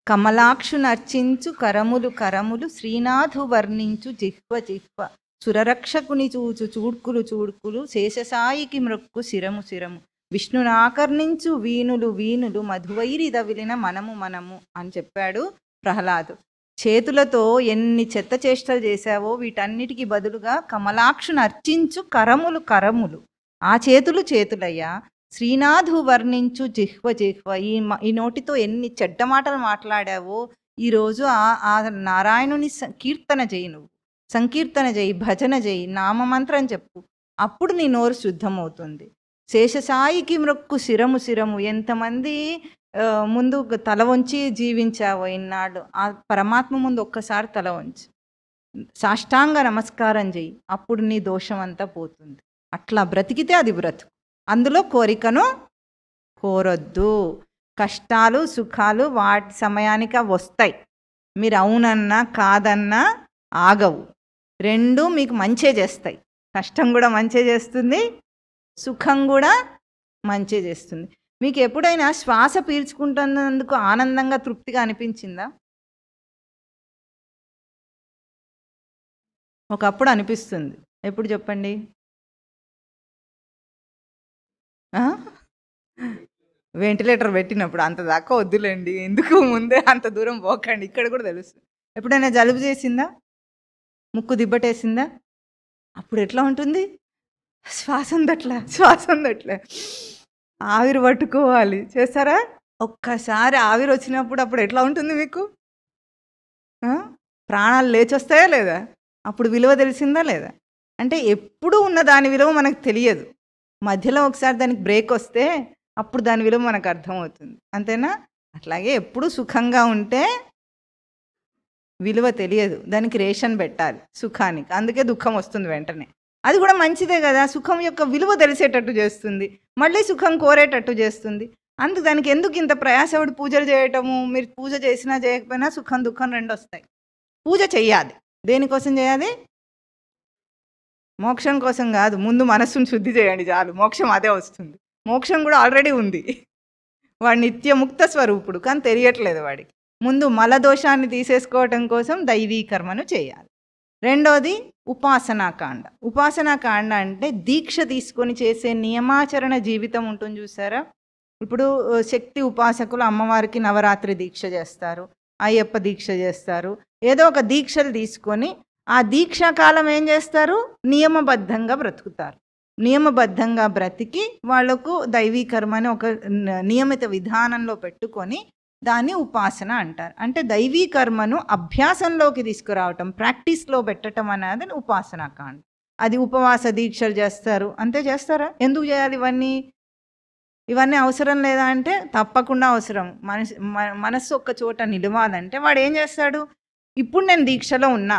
కమలాక్షును అర్చించు కరములు కరములు, శ్రీనాథు వర్ణించు జిహ్వ జిహ్వ, సురరక్షకుని చూచు చూడ్కులు చూడ్కులు, శేషసాయికి మృక్కు శిరము శిరము, విష్ణుని ఆకర్ణించు వీణులు వీణులు, మధువైరి దవిలిన మనము మనము అని చెప్పాడు ప్రహ్లాదు. చేతులతో ఎన్ని చెత్త చేష్టలు చేశావో వీటన్నిటికీ బదులుగా కమలాక్షును అర్చించు కరములు కరములు, ఆ చేతులు చేతులయ్యా. శ్రీనాథు వర్ణించు జిహ్వ జిహ్వ, ఈ నోటితో ఎన్ని చెడ్డ మాటలు మాట్లాడావో ఈరోజు ఆ నారాయణుని కీర్తన చేయి, నువ్వు సంకీర్తన చేయి, భజన చేయి, నామమంత్రం చెప్పు, అప్పుడు నీ నోరు శుద్ధమవుతుంది. శేషసాయికి మృక్కు శిరము శిరము, ఎంతమంది ముందు తల వంచి జీవించావో ఇన్నాళ్ళు, ఆ పరమాత్మ ముందు ఒక్కసారి తల వంచి సాష్టాంగ నమస్కారం చెయ్యి, అప్పుడు నీ దోషం అంతా పోతుంది. అట్లా బ్రతికితే అది బ్రతుకు. అందులో కోరికను కోరొద్దు. కష్టాలు సుఖాలు వాటి సమయానికి వస్తాయి. మీరు అవునన్నా కాదన్నా ఆగవు. రెండు మీకు మంచే చేస్తాయి. కష్టం కూడా మంచే చేస్తుంది, సుఖం కూడా మంచే చేస్తుంది. మీకు ఎప్పుడైనా శ్వాస పీల్చుకుంటున్నందుకు ఆనందంగా తృప్తిగా అనిపించిందా? ఒకప్పుడు అనిపిస్తుంది. ఎప్పుడు చెప్పండి? వెంటిలేటర్ పెట్టినప్పుడు. అంత దాకా వద్దులేండి, ఎందుకు ముందే అంత దూరం పోకండి, ఇక్కడ కూడా తెలుస్తుంది. ఎప్పుడైనా జలుబు చేసిందా? ముక్కు దిబ్బటేసిందా? అప్పుడు ఎట్లా ఉంటుంది? శ్వాస అందట్లే, ఆవిరి పట్టుకోవాలి. చేస్తారా? ఒక్కసారి ఆవిరి వచ్చినప్పుడు అప్పుడు ఎట్లా ఉంటుంది మీకు? ప్రాణాలు లేచొస్తాయా లేదా? అప్పుడు విలువ తెలిసిందా లేదా? అంటే ఎప్పుడు ఉన్న దాని విలువ మనకు తెలియదు. మధ్యలో ఒకసారి దానికి బ్రేక్ వస్తే అప్పుడు దాని విలువ మనకు అర్థమవుతుంది. అంతేనా? అట్లాగే ఎప్పుడు సుఖంగా ఉంటే విలువ తెలియదు. దానికి రేషన్ పెట్టాలి సుఖానికి. అందుకే దుఃఖం వస్తుంది వెంటనే. అది కూడా మంచిదే కదా, సుఖం యొక్క విలువ తెలిసేటట్టు చేస్తుంది, మళ్ళీ సుఖం కోరేటట్టు చేస్తుంది. అందుకు దానికి ఎందుకు ఇంత ప్రయాసపడి పూజలు చేయటము? మీరు పూజ చేసినా చేయకపోయినా సుఖం దుఃఖం రెండు వస్తాయి. పూజ చెయ్యాలి. దేనికోసం చేయాలి? మోక్షం కోసం కాదు. ముందు మనస్సును శుద్ధి చేయండి చాలు, మోక్షం అదే వస్తుంది. మోక్షం కూడా ఆల్రెడీ ఉంది. వాడు నిత్యముక్త స్వరూపుడు, కానీ తెలియట్లేదు వాడికి. ముందు మలదోషాన్ని తీసేసుకోవటం కోసం దైవీ కర్మను చేయాలి. రెండోది ఉపాసనాకాండ. ఉపాసనాకాండ అంటే దీక్ష తీసుకొని చేసే నియమాచరణ జీవితం ఉంటుంది చూసారా? ఇప్పుడు శక్తి ఉపాసకులు అమ్మవారికి నవరాత్రి దీక్ష చేస్తారు, అయ్యప్ప దీక్ష చేస్తారు. ఏదో ఒక దీక్షలు తీసుకొని ఆ దీక్షాకాలం ఏం చేస్తారు? నియమబద్ధంగా బ్రతుకుతారు. నియమబద్ధంగా బ్రతికి వాళ్లకు దైవీ కర్మని ఒక నియమిత విధానంలో పెట్టుకొని దాన్ని ఉపాసన అంటారు. అంటే దైవీ కర్మను అభ్యాసంలోకి తీసుకురావటం, ప్రాక్టీస్లో పెట్టడం అనేది ఉపాసనాకాండ. అది ఉపవాస దీక్షలు చేస్తారు. అంతే చేస్తారా? ఎందుకు చేయాలి ఇవన్నీ అవసరం లేదా అంటే తప్పకుండా అవసరం. మనస్సు ఒక్క చోట నిలవాలంటే వాడు ఏం చేస్తాడు? ఇప్పుడు నేను దీక్షలో ఉన్నా,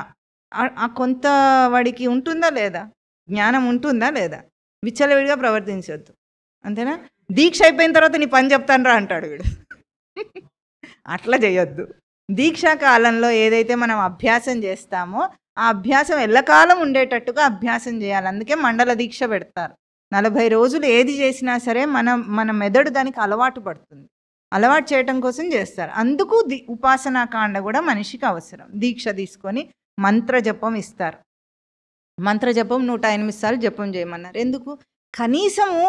ఆ కొంత వాడికి ఉంటుందా లేదా? జ్ఞానం ఉంటుందా లేదా? విచ్చలవిడిగా ప్రవర్తించవద్దు. అంతేనా? దీక్ష అయిపోయిన తర్వాత నీ పని చెప్తాను రా అంటాడు వీడు. అట్లా చేయొద్దు. దీక్షా కాలంలో ఏదైతే మనం అభ్యాసం చేస్తామో ఆ అభ్యాసం ఎల్లకాలం ఉండేటట్టుగా అభ్యాసం చేయాలి. అందుకే మండల దీక్ష పెడతారు. 40 రోజులు ఏది చేసినా సరే మన మెదడు దానికి అలవాటు పడుతుంది. అలవాటు చేయటం కోసం చేస్తారు. అందుకు ఉపాసనాకాండ కూడా మనిషికి అవసరం. దీక్ష తీసుకొని మంత్ర జపం ఇస్తారు. మంత్ర జపం 108 సార్లు జపం చేయమన్నారు. ఎందుకు? కనీసము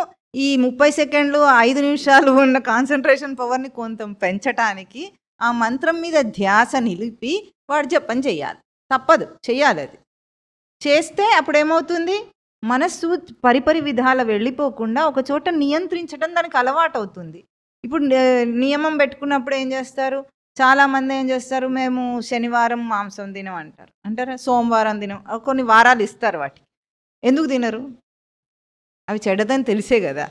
ఈ 30 సెకండ్లు 5 నిమిషాలు ఉన్న కాన్సన్ట్రేషన్ పవర్ని కొంత పెంచటానికి ఆ మంత్రం మీద ధ్యాస నిలిపి వాడు జపం చేయాలి. తప్పదు, చెయ్యాలి. అది చేస్తే అప్పుడేమవుతుంది? మనస్సు పరిపరి విధాల వెళ్ళిపోకుండా ఒక చోట నియంత్రించడం దానికి అలవాటు అవుతుంది. ఇప్పుడు నియమం పెట్టుకున్నప్పుడు ఏం చేస్తారు? చాలామంది ఏం చేస్తారు? మేము శనివారం మాంసం తినం అంటారా? సోమవారం తినం. కొన్ని వారాలు ఇస్తారు వాటికి. ఎందుకు తినరు? అవి చెడ్డదని తెలిసే కదా.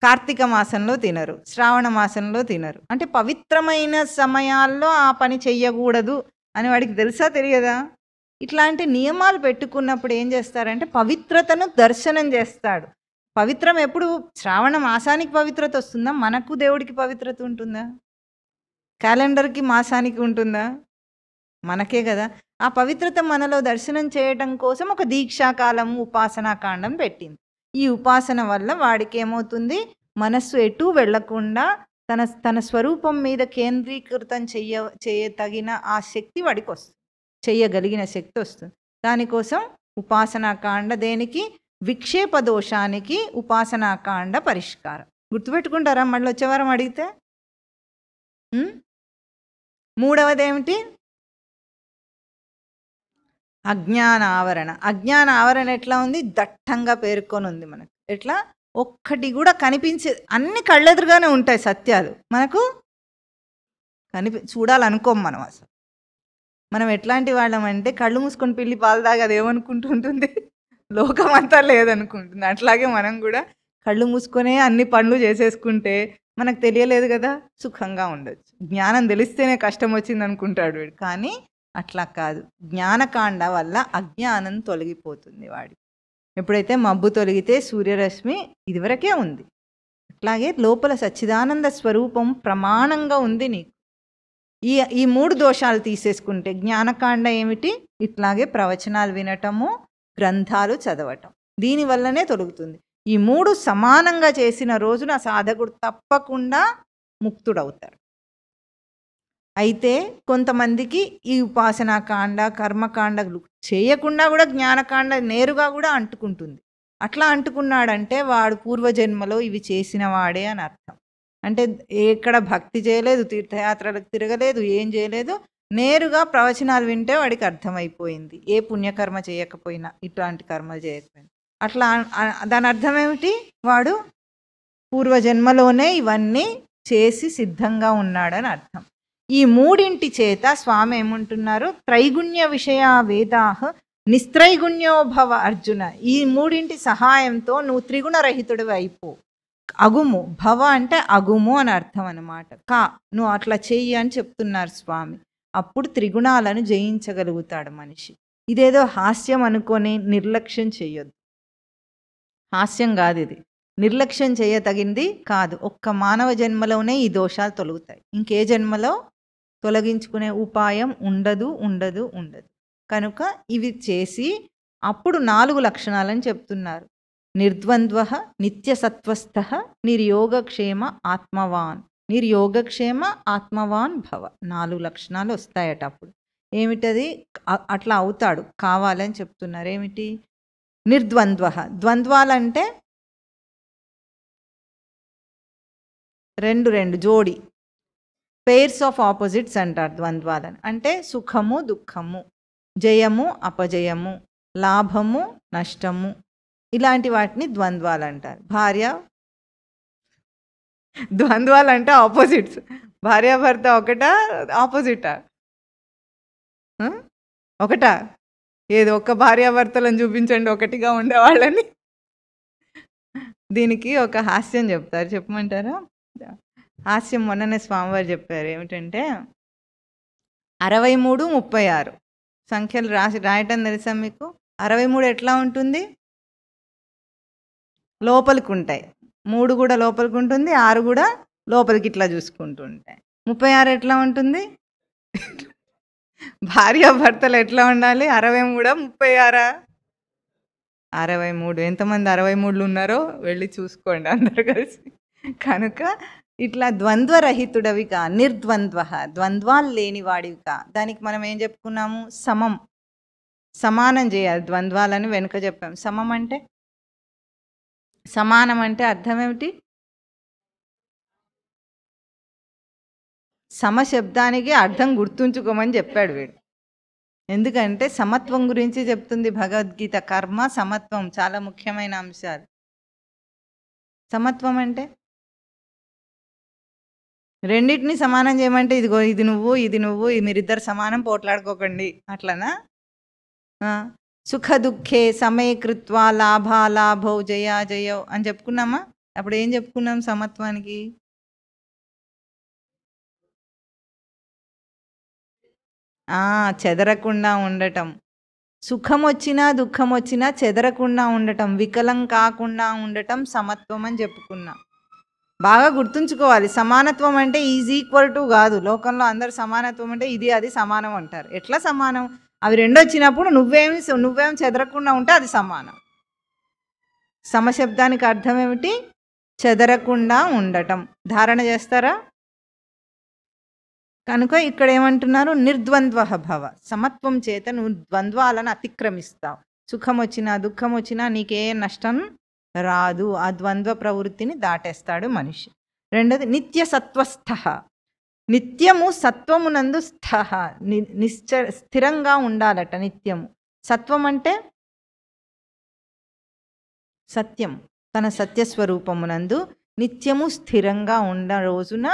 కార్తీక మాసంలో తినరు, శ్రావణ మాసంలో తినరు. అంటే పవిత్రమైన సమయాల్లో ఆ పని చెయ్యకూడదు అని వాడికి తెలుసా తెలియదా? ఇట్లాంటి నియమాలు పెట్టుకున్నప్పుడు ఏం చేస్తారంటే పవిత్రతను దర్శనం చేస్తాడు. పవిత్రం ఎప్పుడు? శ్రావణ మాసానికి పవిత్రత వస్తుందా? మనకు దేవుడికి పవిత్రత ఉంటుందా? క్యాలెండర్కి మాసానికి ఉంటుందా? మనకే కదా. ఆ పవిత్రత మనలో దర్శనం చేయటం కోసం ఒక దీక్షాకాలము ఉపాసనాకాండం పెట్టింది. ఈ ఉపాసన వల్ల వాడికి ఏమవుతుంది? మనస్సు ఎటూ వెళ్లకుండా తన స్వరూపం మీద కేంద్రీకృతం చేయతగిన ఆ శక్తి వాడికి వస్తుంది, చెయ్యగలిగిన శక్తి వస్తుంది. దానికోసం ఉపాసనాకాండ. దేనికి? విక్షేప దోషానికి ఉపాసనాకాండ పరిష్కారం. గుర్తుపెట్టుకుంటారా? మళ్ళీ వచ్చే వారం అడిగితే. మూడవది ఏమిటి? అజ్ఞాన ఆవరణ. అజ్ఞాన ఆవరణ ఎట్లా ఉంది? దట్టంగా పేర్కొని ఉంది మనకు. ఎట్లా? ఒక్కటి కూడా కనిపించే, అన్ని కళ్ళెదురుగానే ఉంటాయి సత్యాలు, మనకు చూడాలనుకోం మనం. అసలు మనం ఎట్లాంటి వాళ్ళం అంటే కళ్ళు మూసుకొని పిల్లి పాలు తాగి అది ఏమనుకుంటుంటుంది? లోకం అంతా లేదనుకుంటుంది. అట్లాగే మనం కూడా కళ్ళు మూసుకొనే అన్ని పనులు చేసేసుకుంటే మనకు తెలియలేదు కదా, సుఖంగా ఉండొచ్చు. జ్ఞానం తెలిస్తేనే కష్టం వచ్చింది అనుకుంటాడు వీడు. కానీ అట్లా కాదు. జ్ఞానకాండ వల్ల అజ్ఞానం తొలగిపోతుంది వాడి. ఎప్పుడైతే మబ్బు తొలగితే సూర్యరశ్మి ఇదివరకే ఉంది. అట్లాగే లోపల సచ్చిదానంద స్వరూపం ప్రమాణంగా ఉంది నీకు. ఈ 3 దోషాలు తీసేసుకుంటే జ్ఞానకాండ ఏమిటి? ఇట్లాగే ప్రవచనాలు వినటము, గ్రంథాలు చదవటం, దీనివల్లనే తొలుగుతుంది. ఈ 3 సమానంగా చేసిన రోజున సాధకుడు తప్పకుండా ముక్తుడవుతాడు. అయితే కొంతమందికి ఈ ఉపాసనాకాండ, కర్మకాండలు చేయకుండా కూడా జ్ఞానకాండ నేరుగా కూడా అంటుకుంటుంది. అట్లా అంటుకున్నాడంటే వాడు పూర్వజన్మలో ఇవి చేసిన వాడే అని అర్థం. అంటే ఎక్కడ భక్తి చేయలేదు, తీర్థయాత్రలకు తిరగలేదు, ఏం చేయలేదు, నేరుగా ప్రవచనాలు వింటే వాడికి అర్థమైపోయింది. ఏ పుణ్యకర్మ చేయకపోయినా, ఇట్లాంటి కర్మలు చేయకపోయినా. అట్లా దాని అర్థం ఏమిటి? వాడు పూర్వజన్మలోనే ఇవన్నీ చేసి సిద్ధంగా ఉన్నాడని అర్థం. ఈ 3 చేత స్వామి ఏమంటున్నారు? త్రైగుణ్య విషయ వేదాహ నిస్త్రైగుణ్యో భవ అర్జున. ఈ 3 సహాయంతో నువ్వు త్రిగుణరహితుడివి అయిపో. అగుము, భవ అంటే అగుము అని అర్థం అన్నమాట. నువ్వు అట్లా చెయ్యి అని చెప్తున్నారు స్వామి. అప్పుడు త్రిగుణాలను జయించగలుగుతాడు మనిషి. ఇదేదో హాస్యం అనుకొని నిర్లక్ష్యం చెయ్యొద్దు. హాస్యం కాదు ఇది, నిర్లక్ష్యం చేయతగింది కాదు. ఒక్క మానవ జన్మలోనే ఈ దోషాలు తొలగుతాయి. ఇంకే జన్మలో తొలగించుకునే ఉపాయం ఉండదు ఉండదు ఉండదు. కనుక ఇవి చేసి అప్పుడు 4 లక్షణాలని చెప్తున్నారు. నిర్ద్వంద్వ, నిత్యసత్వస్థ, నిర్యోగక్షేమ ఆత్మవాన్. నిర్యోగక్షేమ ఆత్మవాన్ భవ. 4 లక్షణాలు వస్తాయట. అప్పుడు ఏమిటది? అట్లా అవుతాడు కావాలని చెప్తున్నారు. ఏమిటి? నిర్ద్వంద్వ. ద్వంద్వాలంటే 2 జోడి, పెయిర్స్ ఆఫ్ ఆపోజిట్స్ అంటారు ద్వంద్వాలని. అంటే సుఖము దుఃఖము, జయము అపజయము, లాభము నష్టము, ఇలాంటి వాటిని ద్వంద్వాలు అంటారు. ద్వంద్వాలు అంటే ఆపోజిట్స్. భార్యాభర్త ఒకటా ఆపోజిటా? ఒకటా? ఏదో ఒక్క భార్యాభర్తలను చూపించండి ఒకటిగా ఉండేవాళ్ళని. దీనికి ఒక హాస్యం చెప్తారు, చెప్పమంటారా? హాస్యం మొన్ననే స్వామివారు చెప్పారు. ఏమిటంటే 63, 36 సంఖ్యలు రాయటం తెలుసా మీకు? 63 ఎట్లా ఉంటుంది? లోపలికి ఉంటాయి. 3 కూడా లోపలికి ఉంటుంది, 6 కూడా లోపలికి ఇట్లా చూసుకుంటూ ఉంటాయి. 36 ఎట్లా ఉంటుంది? భార్యాభర్తలు ఎట్లా ఉండాలి? 63, 36? 63. ఎంతమంది 63 ఉన్నారో వెళ్ళి చూసుకోండి అందరు కలిసి. కనుక ఇట్లా ద్వంద్వరహితుడవిగా, నిర్ద్వంద్వ, ద్వంద్వాలు లేనివాడివిగా. దానికి మనం ఏం చెప్పుకున్నాము? సమం, సమానం చేయాలి. ద్వంద్వాలని వెనుక చెప్పాము. సమం అంటే, సమానం అంటే అర్థం ఏమిటి? సమశబ్దానికి అర్థం గుర్తుంచుకోమని చెప్పాడు వీడు. ఎందుకంటే సమత్వం గురించి చెప్తుంది భగవద్గీత. కర్మ, సమత్వం చాలా ముఖ్యమైన అంశాలు. సమత్వం అంటే రెండింటిని సమానం చేయమంటే ఇదిగో ఇది నువ్వు ఇది నువ్వు, మీరిద్దరు సమానం, పోట్లాడుకోకండి అట్లనా? సుఖ దుఃఖే సమే కృత్వా లాభాలాభౌ జయా జయౌ అని చెప్పుకున్నామా? అప్పుడు ఏం చెప్పుకున్నాం సమత్వానికి? చెదరకుండా ఉండటం. సుఖం వచ్చినా దుఃఖం వచ్చినా చెదరకుండా ఉండటం, వికలం కాకుండా ఉండటం సమత్వం అని చెప్పుకున్నాం. బాగా గుర్తుంచుకోవాలి. సమానత్వం అంటే ఈజ్ ఈక్వల్ టు కాదు. లోకంలో అందరు సమానత్వం అంటే ఇది అది సమానం అంటారు. ఎట్లా సమానం? అవి 2 వచ్చినప్పుడు నువ్వేం చెదరకుండా ఉంటే అది సమానం. సమశబ్దానికి అర్థం ఏమిటి? చెదరకుండా ఉండటం. ధారణ చేస్తారా? కనుక ఇక్కడ ఏమంటున్నారు? నిర్ద్వంద్వ భవ. సమత్వం చేత నువ్వు ద్వంద్వాలను అతిక్రమిస్తావు. సుఖం వచ్చినా దుఃఖం వచ్చినా నీకే నష్టం రాదు. ఆ ద్వంద్వ ప్రవృత్తిని దాటేస్తాడు మనిషి. రెండోది నిత్య సత్వస్థ. నిత్యము సత్వమునందు స్థః, స్థిరంగా ఉండాలట నిత్యము. సత్వం అంటే సత్యం. తన సత్యస్వరూపమునందు నిత్యము స్థిరంగా ఉన్న రోజున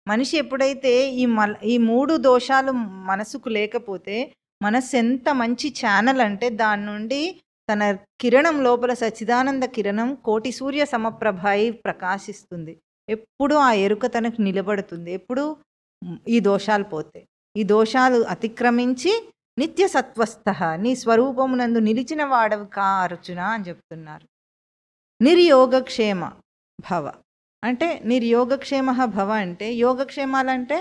మనిషి ఎప్పుడైతే ఈ 3 దోషాలు మనసుకు లేకపోతే, మనస్సు ఎంత మంచి ఛానల్ అంటే దాని నుండి తన కిరణం లోపల సచ్చిదానంద కిరణం కోటి సూర్య సమప్రభాయి ప్రకాశిస్తుంది. ఎప్పుడు ఆ ఎరుక తనకు నిలబడుతుంది. ఎప్పుడు ఈ దోషాలు పోతే, ఈ దోషాలు అతిక్రమించి నిత్య సత్వస్థ, నీ స్వరూపమునందు నిలిచిన వాడవు కా అర్జున అని చెప్తున్నారు. నిర్యోగక్షేమ భవ అంటే, నిర్యోగక్షేమ భవ అంటే, యోగక్షేమాలంటే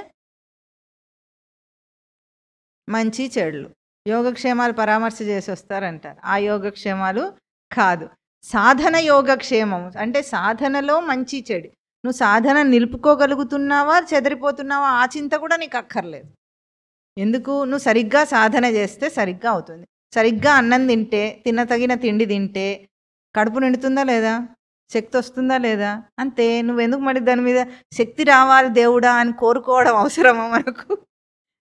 మంచి చెడులు. యోగక్షేమాలు పరామర్శ చేసి వస్తారంటారు. ఆ యోగక్షేమాలు కాదు. సాధన యోగక్షేమం అంటే సాధనలో మంచి చెడు. నువ్వు సాధన నిలుపుకోగలుగుతున్నావా, చెదిరిపోతున్నావా, ఆ చింత కూడా నీకు అక్కర్లేదు. ఎందుకు? నువ్వు సరిగ్గా సాధన చేస్తే సరిగ్గా అవుతుంది. సరిగ్గా అన్నం తింటే, తినతగిన తిండి తింటే కడుపు నిండుతుందా లేదా, శక్తి వస్తుందా లేదా, అంతే. నువ్వెందుకు మరి దాని మీద శక్తి రావాలి దేవుడా అని కోరుకోవడం అవసరమా మనకు?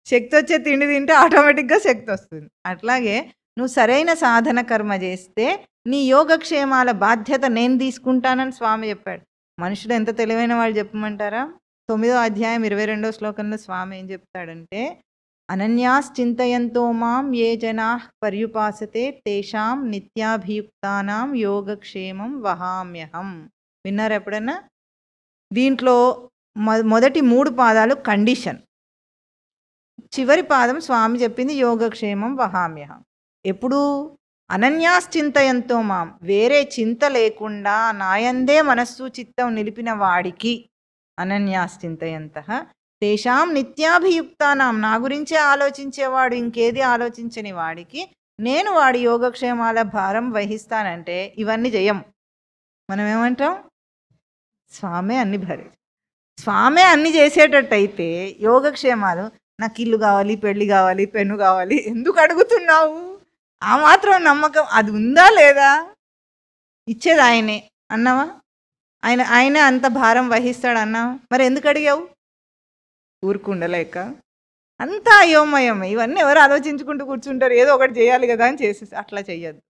శక్తి వచ్చే తిండి తింటే ఆటోమేటిక్గా శక్తి వస్తుంది. అట్లాగే నువ్వు సరైన సాధన కర్మ చేస్తే నీ యోగక్షేమాల బాధ్యత నేను తీసుకుంటానని స్వామి చెప్పాడు. మనుషులు ఎంత తెలివైన వాళ్ళు చెప్పమంటారా? 9వ అధ్యాయం 22వ శ్లోకంలో స్వామి ఏం చెప్తాడంటే, అనన్యాశ్చింతయంతో మాం ఏ జనా పర్యుపాసతే తేషాం నిత్యాభియుక్తానాం యోగక్షేమం వహామ్యహం. విన్నారు ఎప్పుడైనా? దీంట్లో మొదటి 3 పాదాలు కండిషన్, చివరి పాదం స్వామి చెప్పింది యోగక్షేమం వహామ్యహం. ఎప్పుడు? అనన్యాశ్చింతయంతో మాం, వేరే చింత లేకుండా నాయందే మనస్సు చిత్తం నిలిపిన వాడికి, అనన్యాశ్చింతయంతః తేషాం నిత్యాభియుక్తానాం, నా గురించే ఆలోచించేవాడు, ఇంకేది ఆలోచించని వాడికి నేను వాడి యోగక్షేమాల భారం వహిస్తానంటే ఇవన్నీ చేయం. మనం ఏమంటాం? స్వామే అన్ని స్వామే అన్ని చేసేటట్టయితే యోగక్షేమాలు, నాకు ఇల్లు కావాలి, పెళ్ళి కావాలి, పెన్ను కావాలి, ఎందుకు అడుగుతున్నావు? ఆ మాత్రం నమ్మకం అది ఉందా లేదా? ఇచ్చేది ఆయనే అన్నావా? ఆయనే అంత భారం వహిస్తాడు అన్నావా? మరి ఎందుకు అడిగావు? ఊరుకుండలేక. అంతా అయోమయం. ఇవన్నీ ఎవరు ఆలోచించుకుంటూ కూర్చుంటారు? ఏదో ఒకటి చేయాలి కదా అని చేసేసి. అట్లా చెయ్యద్దు.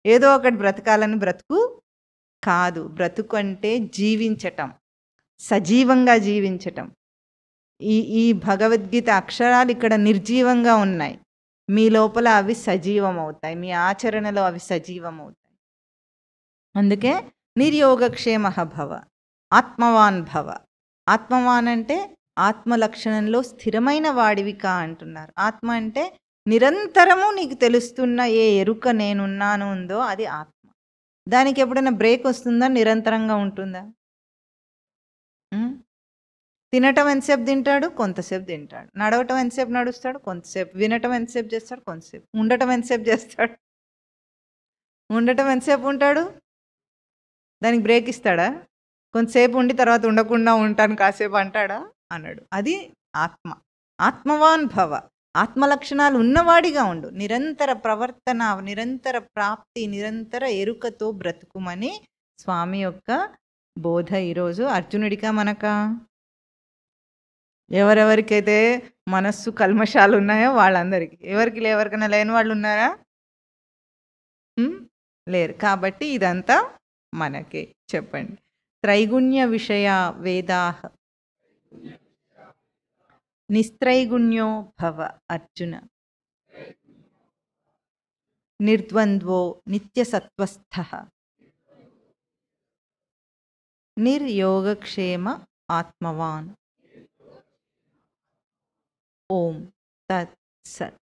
ఏదో ఒకటి బ్రతకాలని బ్రతుకు కాదు. బ్రతుకు అంటే జీవించటం, సజీవంగా జీవించటం. ఈ భగవద్గీత అక్షరాలు ఇక్కడ నిర్జీవంగా ఉన్నాయి, మీ లోపల అవి సజీవం అవుతాయి, మీ ఆచరణలో అవి సజీవం అవుతాయి. అందుకే నిర్యోగక్షేమ భవ, ఆత్మవాన్ భవ. ఆత్మవాన్ అంటే ఆత్మలక్షణంలో స్థిరమైన వాడివికా అంటున్నారు. ఆత్మ అంటే నిరంతరము నీకు తెలుస్తున్న ఏ ఎరుక నేనున్నాను ఉందో అది ఆత్మ. దానికి ఎప్పుడైనా బ్రేక్ వస్తుందా? నిరంతరంగా ఉంటుందా? తినటం ఎంతసేపు తింటాడు? కొంతసేపు తింటాడు. నడవటం ఎంతసేపు నడుస్తాడు? కొంతసేపు. వినటం ఎంతసేపు చేస్తాడు? కొంతసేపు. ఉండటం ఎంతసేపు చేస్తాడు? ఉండటం ఎంతసేపు ఉంటాడు? దానికి బ్రేక్ ఇస్తాడా? కొంతసేపు ఉండి తర్వాత ఉండకుండా ఉంటాను కాసేపు అంటాడా? అన్నాడు. అది ఆత్మ. ఆత్మవాన్ భవ, ఆత్మలక్షణాలు ఉన్నవాడిగా ఉండు. నిరంతర ప్రవర్తన, నిరంతర ప్రాప్తి, నిరంతర ఎరుకతో బ్రతుకుమని స్వామి యొక్క బోధ ఈరోజు. అర్జునుడికా మనకా? ఎవరెవరికైతే మనస్సు కల్మషాలు ఉన్నాయో వాళ్ళందరికీ. ఎవరికైనా లేని వాళ్ళు ఉన్నారా? లేరు. కాబట్టి ఇదంతా మనకే. చెప్పండి. త్రైగుణ్య విషయ వేదాః నిస్త్రైగుణ్యో భవ అర్జున, నిర్ద్వంద్వో నిత్యసత్వస్థః నిర్యోగక్షేమ ఆత్మవాన్. ఓం తత్ సత్.